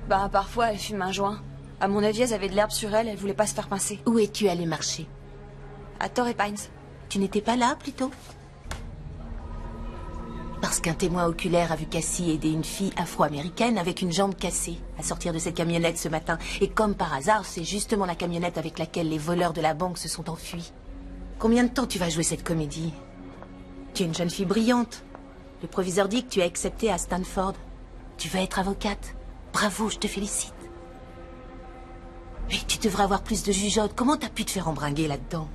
Bah, parfois, elle fume un joint. À mon avis, elles avaient de l'herbe sur elle voulaient pas se faire pincer. Où es-tu allé marcher? À Torrey Pines. Tu n'étais pas là, plutôt? Parce qu'un témoin oculaire a vu Cassie aider une fille afro-américaine avec une jambe cassée à sortir de cette camionnette ce matin. Et comme par hasard, c'est justement la camionnette avec laquelle les voleurs de la banque se sont enfuis. Combien de temps tu vas jouer cette comédie? Tu es une jeune fille brillante. Le proviseur dit que tu as accepté à Stanford. Tu vas être avocate. Bravo, je te félicite. Mais tu devrais avoir plus de jugeote. Comment t'as pu te faire embringuer là-dedans?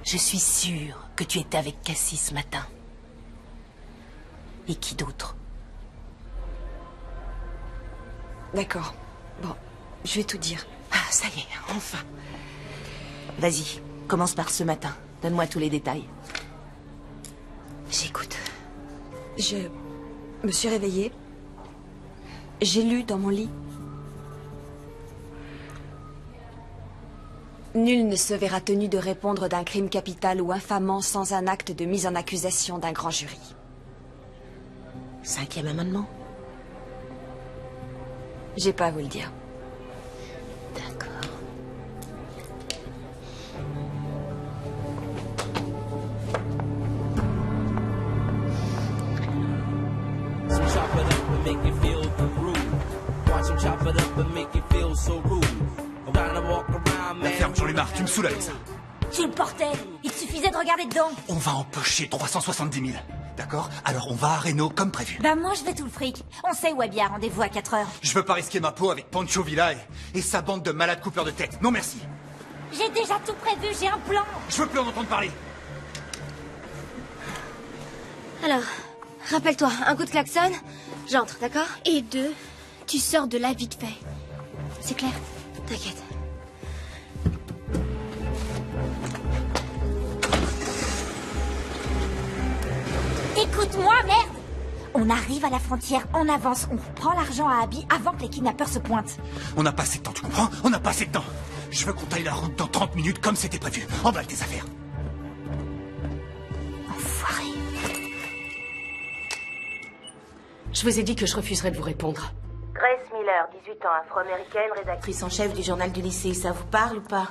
Je suis sûre que tu étais avec Cassie ce matin. Et qui d'autre? D'accord. Bon, je vais tout dire. Ah, ça y est, enfin. Vas-y, commence par ce matin. Donne-moi tous les détails. J'écoute. Je me suis réveillée. J'ai lu dans mon lit. Nul ne se verra tenu de répondre d'un crime capital ou infamant sans un acte de mise en accusation d'un grand jury. 5e amendement. J'ai pas à vous le dire. D'accord. La ferme, j'en ai marre, tu me saoules avec ça. Tu le portais. Il te suffisait de regarder dedans. On va empocher 370 000. D'accord? Alors on va à Reno comme prévu. Bah moi je vais tout le fric. On sait où est bien, rendez-vous à 4 heures. Je veux pas risquer ma peau avec Pancho Villa et sa bande de malades coupeurs de tête. Non merci. J'ai déjà tout prévu, j'ai un plan. Je veux plus en entendre parler. Alors, rappelle-toi, un coup de klaxon, j'entre, d'accord? Et 2, tu sors de là vite fait. C'est clair? T'inquiète. Écoute-moi, merde! On arrive à la frontière, on avance, on prend l'argent à Abby avant que les kidnappeurs se pointent. On n'a pas assez de temps, tu comprends? On n'a pas assez de temps. Je veux qu'on taille la route dans 30 minutes comme c'était prévu. Emballe tes affaires. Je vous ai dit que je refuserais de vous répondre. Grace Miller, 18 ans, afro-américaine, rédactrice en chef du journal du lycée. Ça vous parle ou pas?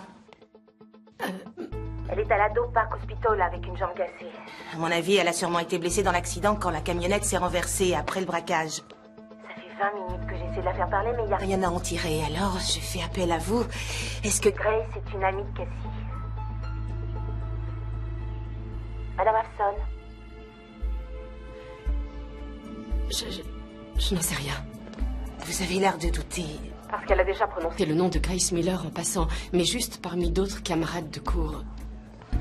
Elle est à l'Ado Park Hospital avec une jambe cassée. À mon avis, elle a sûrement été blessée dans l'accident quand la camionnette s'est renversée après le braquage. Ça fait 20 minutes que j'essaie de la faire parler, mais il n'y a rien à en tirer. Alors, je fais appel à vous. Est-ce que Grace est une amie de Cassie? Madame Hafson? Je n'en sais rien. Vous avez l'air de douter. Parce qu'elle a déjà prononcé le nom de Grace Miller en passant, mais juste parmi d'autres camarades de cours.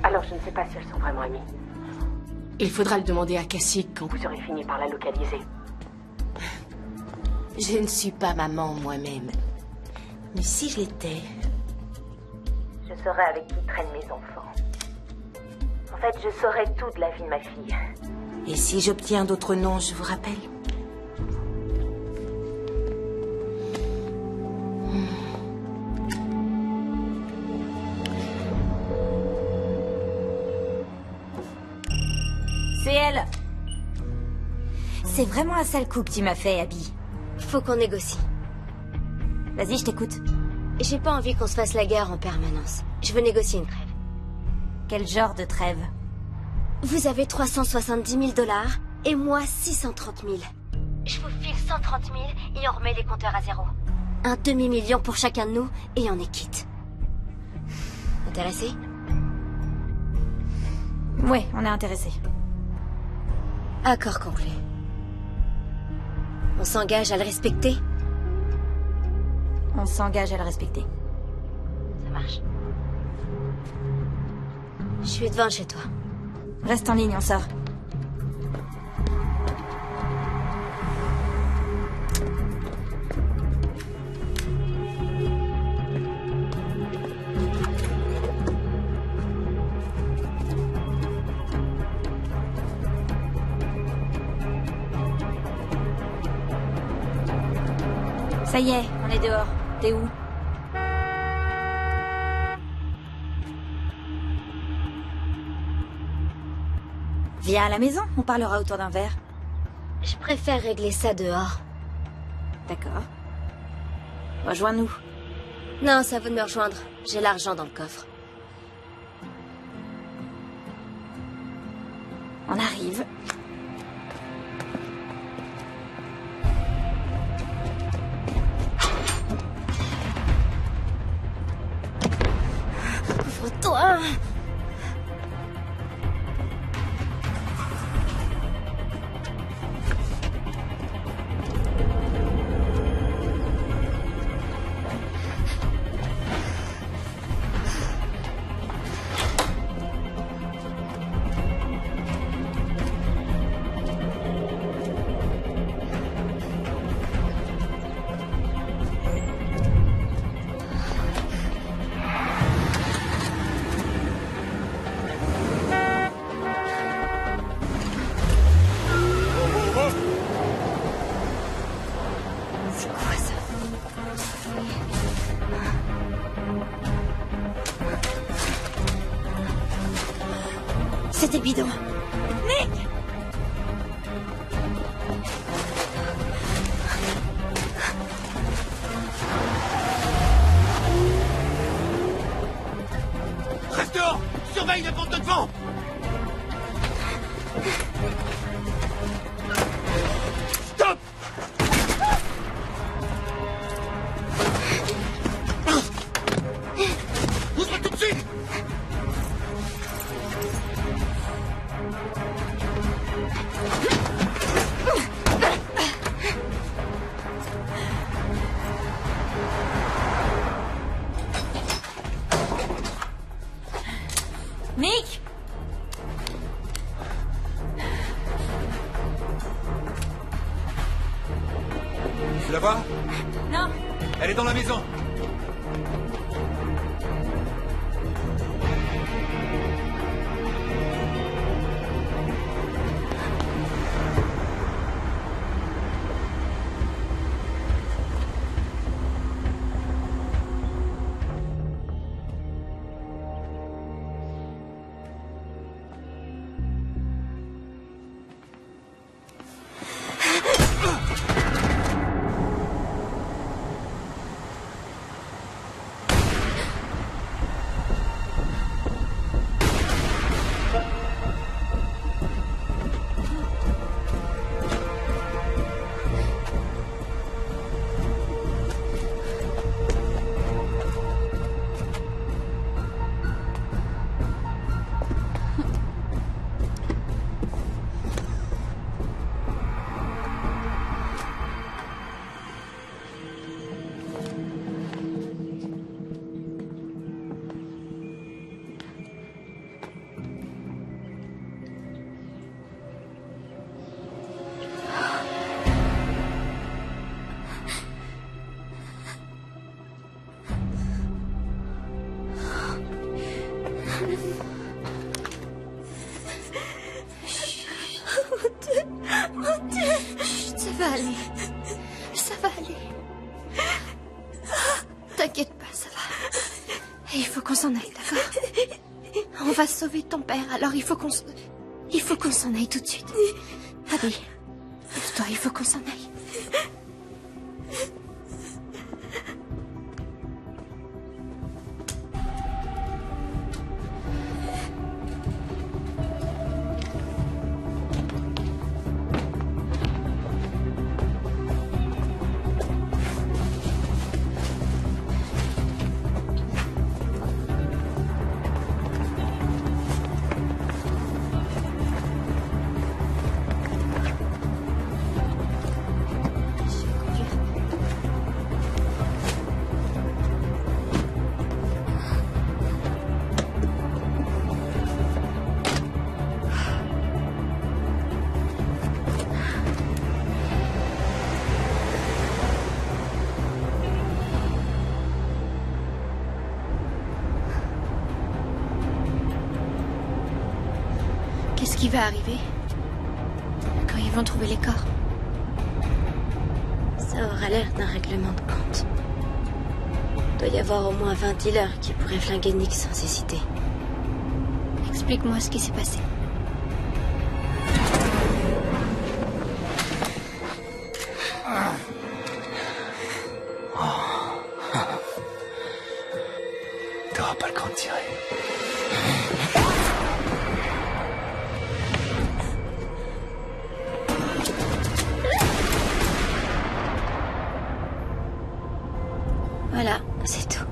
Alors je ne sais pas si elles sont vraiment amies. Il faudra le demander à Cassie quand vous aurez fini par la localiser. Je ne suis pas maman moi-même. Mais si je l'étais, je saurais avec qui traînent mes enfants. En fait, je saurais tout de la vie de ma fille. Et si j'obtiens d'autres noms, je vous rappelle. C'est elle. C'est vraiment un sale coup que tu m'as fait, Abby. Faut qu'on négocie. Vas-y, je t'écoute. J'ai pas envie qu'on se fasse la guerre en permanence. Je veux négocier une trêve. Quel genre de trêve? Vous avez 370 000 $ et moi 630 000. Je vous file 130 000 et on remet les compteurs à zéro. Un demi-million pour chacun de nous et on est quitte. Intéressé? Ouais, on est intéressé. Accord conclu. On s'engage à le respecter? On s'engage à le respecter. Ça marche. Je suis devant chez toi. Reste en ligne, on sort. Ça y est, on est dehors. T'es où? Viens à la maison, on parlera autour d'un verre. Je préfère régler ça dehors. D'accord. Rejoins-nous. Non, ça vaut de me rejoindre. J'ai l'argent dans le coffre. On arrive. Ouvre-toi! C'était bidon. Nick! Reste dehors! Surveille les portes de devant! Stop! Ouvre tout de suite! Nick! Tu la vois? Non! Elle est dans la maison. va aller. Ça va aller. T'inquiète pas, ça va. Et il faut qu'on s'en aille, d'accord? On va sauver ton père, alors il faut qu'on s'en aille tout de suite. Abby, lève-toi, il faut qu'on s'en aille. Qu'est-ce qui va arriver quand ils vont trouver les corps? Ça aura l'air d'un règlement de compte. Il doit y avoir au moins 20 dealers qui pourraient flinguer Nick sans hésiter. Explique-moi ce qui s'est passé. T'auras pas le temps de tirer. Voilà, c'est tout.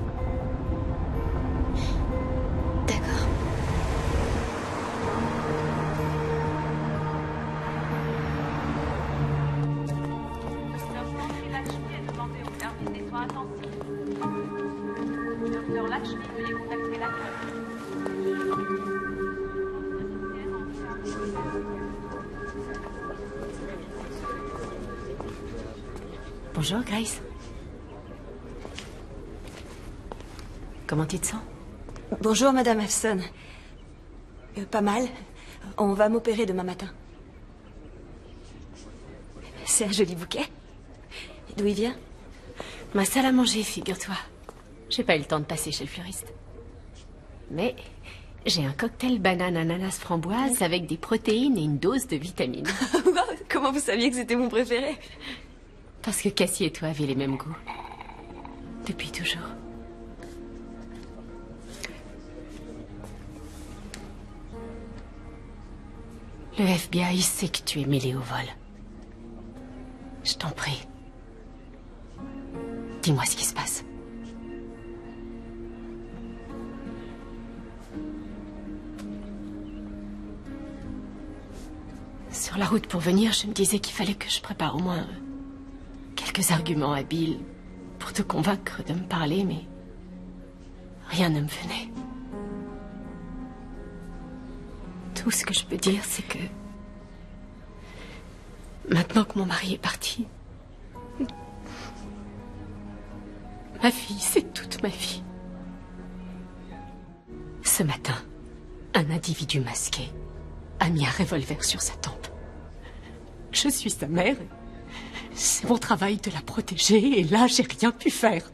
D'accord. Docteur Lakshmi, veuillez contacter l'acteur. Bonjour, Grace. Comment tu te sens? Bonjour, Madame Ellefson. Pas mal. On va m'opérer demain matin. C'est un joli bouquet. D'où il vient? Ma salle à manger, figure-toi. J'ai pas eu le temps de passer chez le fleuriste. Mais j'ai un cocktail banane ananas framboise avec des protéines et une dose de vitamines. Comment vous saviez que c'était mon préféré? Parce que Cassie et toi avez les mêmes goûts. Depuis toujours. Le FBI sait que tu es mêlé au vol. Je t'en prie. Dis-moi ce qui se passe. Sur la route pour venir, je me disais qu'il fallait que je prépare au moins quelques arguments habiles pour te convaincre de me parler, mais rien ne me venait. Tout ce que je peux dire, c'est que maintenant que mon mari est parti, ma fille, c'est toute ma vie. Ce matin, un individu masqué a mis un revolver sur sa tempe. Je suis sa mère. C'est mon travail de la protéger et là, j'ai rien pu faire.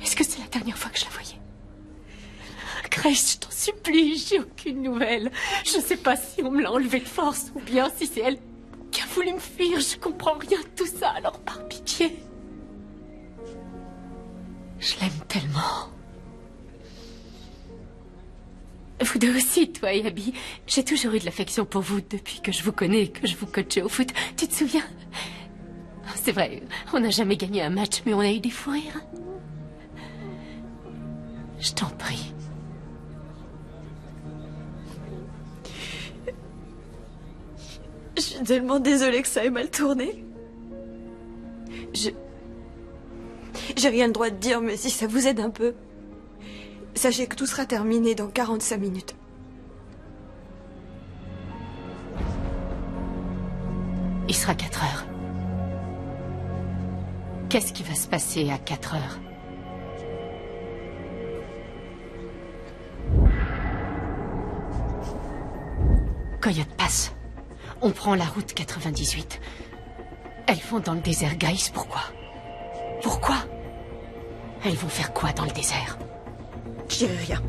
Est-ce que c'est la dernière fois que je la voyais? Grace, je t'en supplie, j'ai aucune nouvelle. Je sais pas si on me l'a enlevé de force ou bien si c'est elle qui a voulu me fuir. Je comprends rien de tout ça, alors par pitié. Je l'aime tellement. Vous deux aussi, toi et Abby. J'ai toujours eu de l'affection pour vous depuis que je vous connais et que je vous coachais au foot. Tu te souviens? C'est vrai, on n'a jamais gagné un match, mais on a eu des fous rires. Je t'en prie. Je suis tellement désolée que ça ait mal tourné. J'ai rien le droit de dire, mais si ça vous aide un peu, sachez que tout sera terminé dans 45 minutes. Il sera 4 heures. Qu'est-ce qui va se passer à 4 heures? Coyote Pass. On prend la route 98. Elles vont dans le désert. Gaïs, pourquoi? Pourquoi? Elles vont faire quoi dans le désert? Je dirai rien.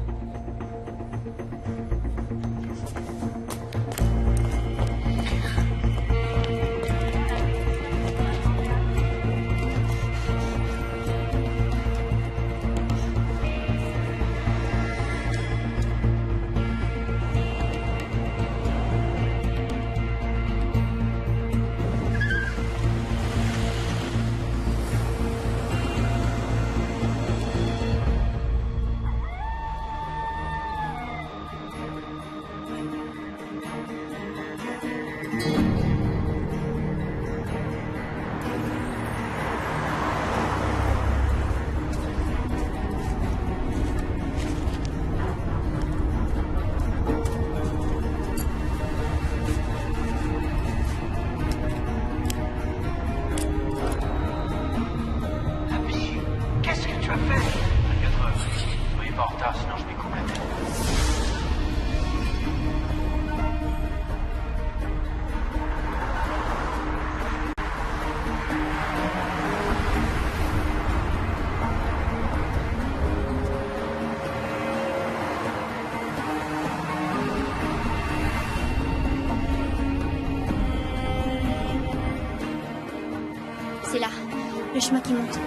C'est là, le chemin qui monte.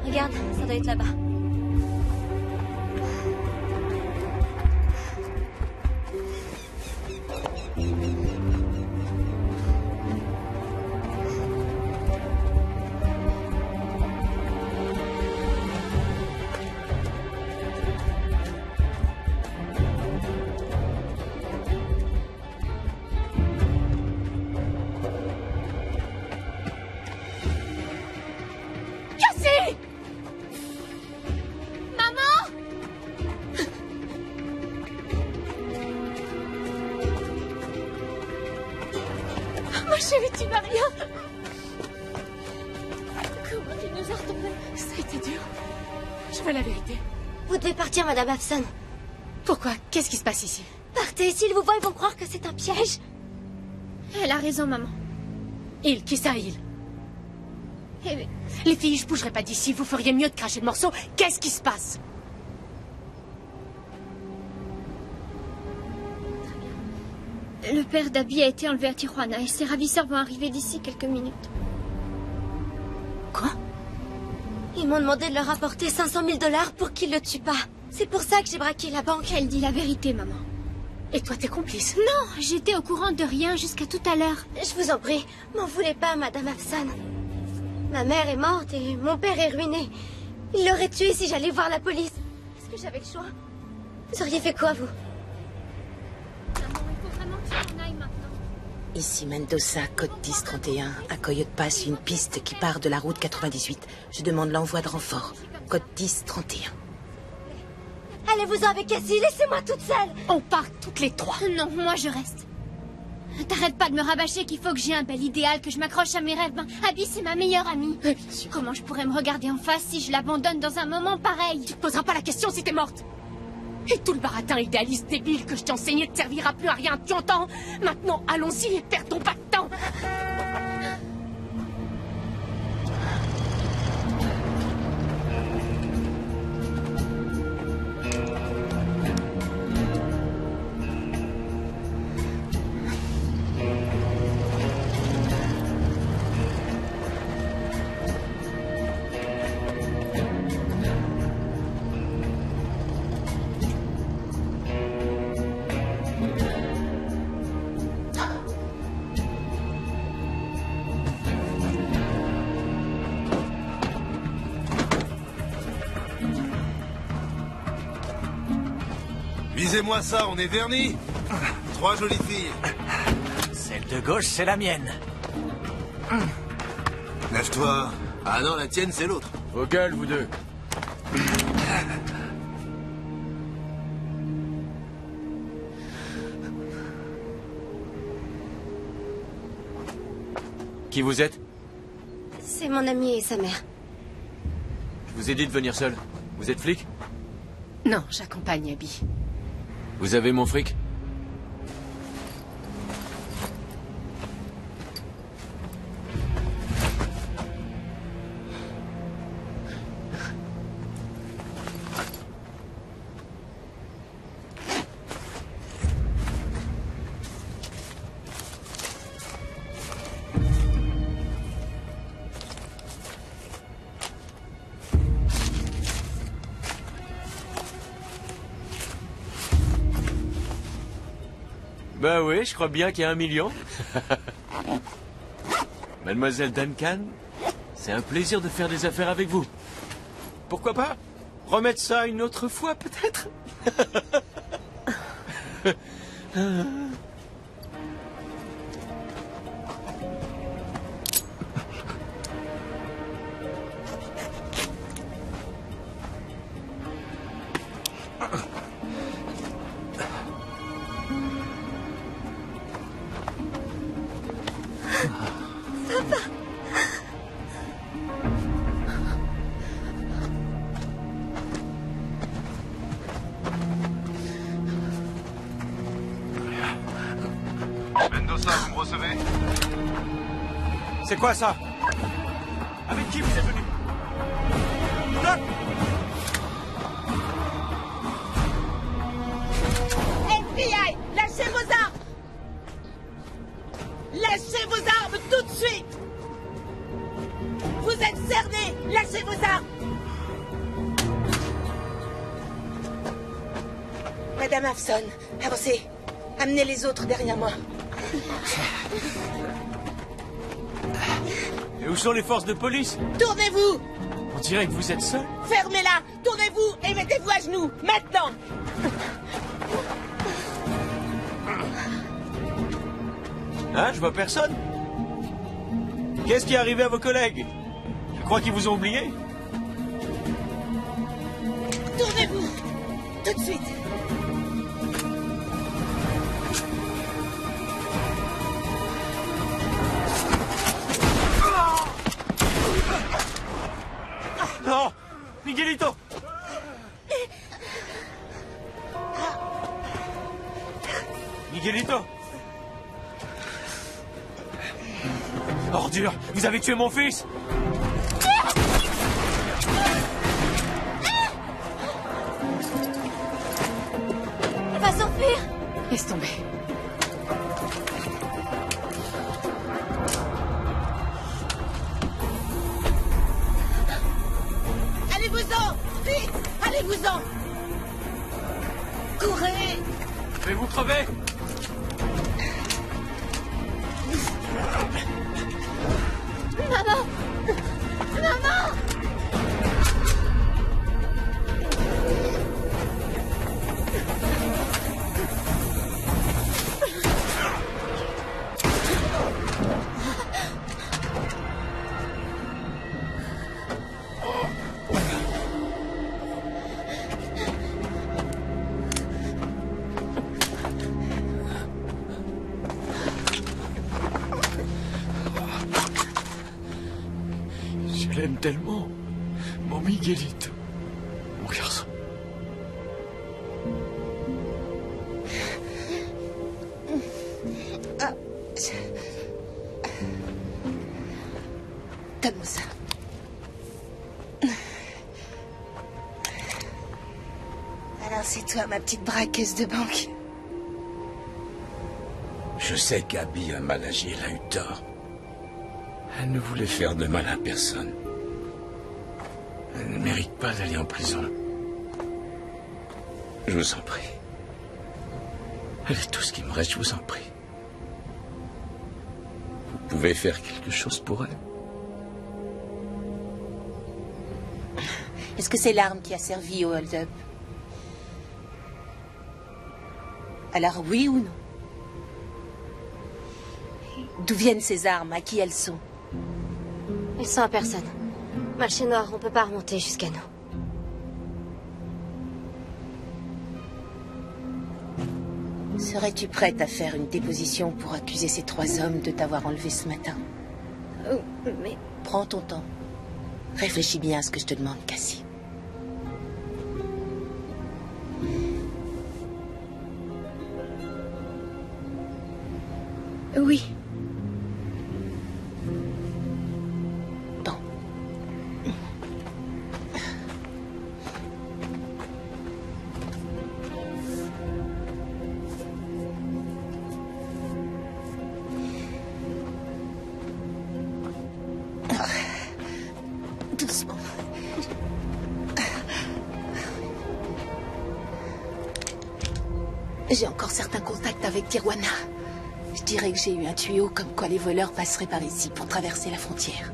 Regarde, ça doit être là-bas. Ma chérie, tu n'as rien. Comment tu nous as retrouvés? Ça a été dur. Je veux la vérité. Vous devez partir, Madame Hobson. Pourquoi? Qu'est-ce qui se passe ici? Partez, s'ils vous voient, ils vont croire que c'est un piège. Elle a raison, maman. Il, qui ça, il? Eh bien, Les filles, je bougerai pas d'ici. Vous feriez mieux de cracher le morceau. Qu'est-ce qui se passe? le père d'Abby a été enlevé à Tijuana et ses ravisseurs vont arriver d'ici quelques minutes. Quoi? Ils m'ont demandé de leur apporter 500 000 $ pour qu'ils le tuent pas. C'est pour ça que j'ai braqué la banque. Elle dit la vérité, maman. Et toi, t'es complice? Non, j'étais au courant de rien jusqu'à tout à l'heure. Je vous en prie, m'en voulez pas, Madame Hobson. Ma mère est morte et mon père est ruiné. Il l'aurait tué si j'allais voir la police. Est-ce que j'avais le choix? Vous auriez fait quoi, vous? Maman, il faut vraiment que tu t'en ailles maintenant. Ici Mendoza, code 1031. À Coyote Pass, une piste qui part de la route 98. Je demande l'envoi de renfort. Code 1031. Allez-vous-en avec Cassie, laissez-moi toute seule. On part toutes les trois. Non, moi je reste. T'arrêtes pas de me rabâcher qu'il faut que j'ai un bel idéal, que je m'accroche à mes rêves. Ben, Abby, c'est ma meilleure amie. Bien sûr. Comment je pourrais me regarder en face si je l'abandonne dans un moment pareil? Tu te poseras pas la question si t'es morte. Et tout le baratin idéaliste débile que je t'ai enseigné ne te servira plus à rien, tu entends? Maintenant, allons-y et perdons pas de temps. Visez-moi ça, on est vernis. 3 jolies filles. Celle de gauche, c'est la mienne. Lève-toi. Ah non, la tienne, c'est l'autre. Au calme, vous deux. Qui vous êtes? C'est mon ami et sa mère. Je vous ai dit de venir seul. Vous êtes flic? Non, j'accompagne Abby. Vous avez mon fric? Bah oui, je crois bien qu'il y a 1 million. Mademoiselle Duncan, c'est un plaisir de faire des affaires avec vous. Pourquoi pas remettre ça une autre fois, peut-être? Mendoza, vous me recevez? C'est quoi ça? Avec qui vous êtes venu? Stop! FBI, lâchez vos armes! Lâchez vos armes tout de suite! Vous êtes cernés! Lâchez vos armes! Madame Hobson, avancez. Amenez les autres derrière moi. Et où sont les forces de police? Tournez-vous! On dirait que vous êtes seul. Fermez-la! Tournez-vous et mettez-vous à genoux! Maintenant! Hein, je vois personne. Qu'est-ce qui est arrivé à vos collègues? Je crois qu'ils vous ont oublié. Tournez-vous! Tout de suite! Miguelito! Miguelito! Ordure! Vous avez tué mon fils! Elle va s'enfuir! Laisse tomber. Allez-vous-en! Vite! Allez-vous-en! Courez! Je vais vous crever! Maman! Maman! Je l'aime tellement. Mon Miguelito. Mon garçon. Donne-moi ça. Alors c'est toi, ma petite braqueuse de banque. Je sais qu'Abby a mal agi, elle a eu tort. Elle ne voulait faire de mal à personne. Elle ne mérite pas d'aller en prison. Je vous en prie. Elle est tout ce qui me reste, je vous en prie. Vous pouvez faire quelque chose pour elle. Est-ce que c'est l'arme qui a servi au hold-up? Alors oui ou non? D'où viennent ces armes? À qui elles sont? Elles sont à personne. Marché noir, on peut pas remonter jusqu'à nous. Serais-tu prête à faire une déposition pour accuser ces 3 hommes de t'avoir enlevé ce matin? Mais... Prends ton temps. Réfléchis bien à ce que je te demande, Cassie. Oui. Bon. Doucement. J'ai encore certains contacts avec Tijuana. Je dirais que j'ai eu un tuyau comme quoi les voleurs passeraient par ici pour traverser la frontière.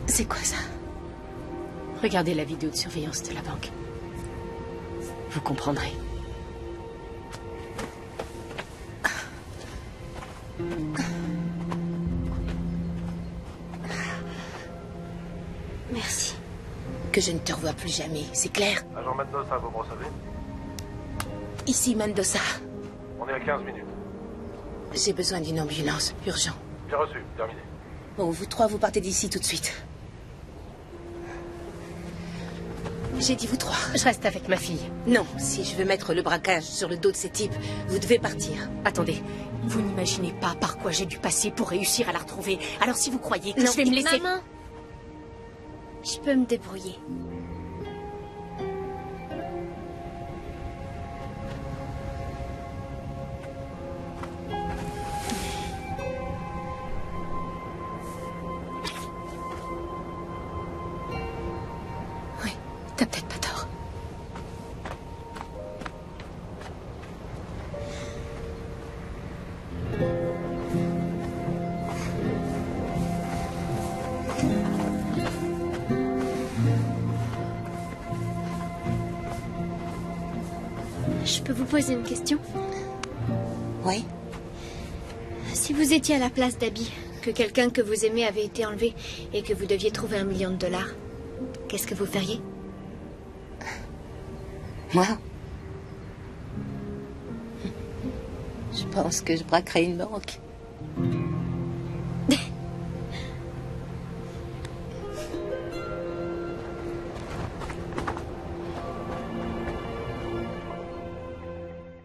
C'est quoi ça? Regardez la vidéo de surveillance de la banque. Vous comprendrez. Merci. Que je ne te revoie plus jamais, c'est clair? Agent Mendoza, vous me recevez? Ici, Mendoza. On est à 15 minutes. J'ai besoin d'une ambulance, urgent. Bien reçu, terminé. Bon, vous 3, vous partez d'ici tout de suite. J'ai dit vous 3. Je reste avec ma fille. Non, si je veux mettre le braquage sur le dos de ces types, vous devez partir. Attendez, vous n'imaginez pas par quoi j'ai dû passer pour réussir à la retrouver. Alors si vous croyez que Non, je vais me laisser... Maman, je peux me débrouiller. Oui, t'as peut-être pas tort. Je peux vous poser une question? Oui. Si vous étiez à la place d'Abby, que quelqu'un que vous aimez avait été enlevé et que vous deviez trouver $1 million, qu'est-ce que vous feriez? Moi? Je pense que je braquerai une banque.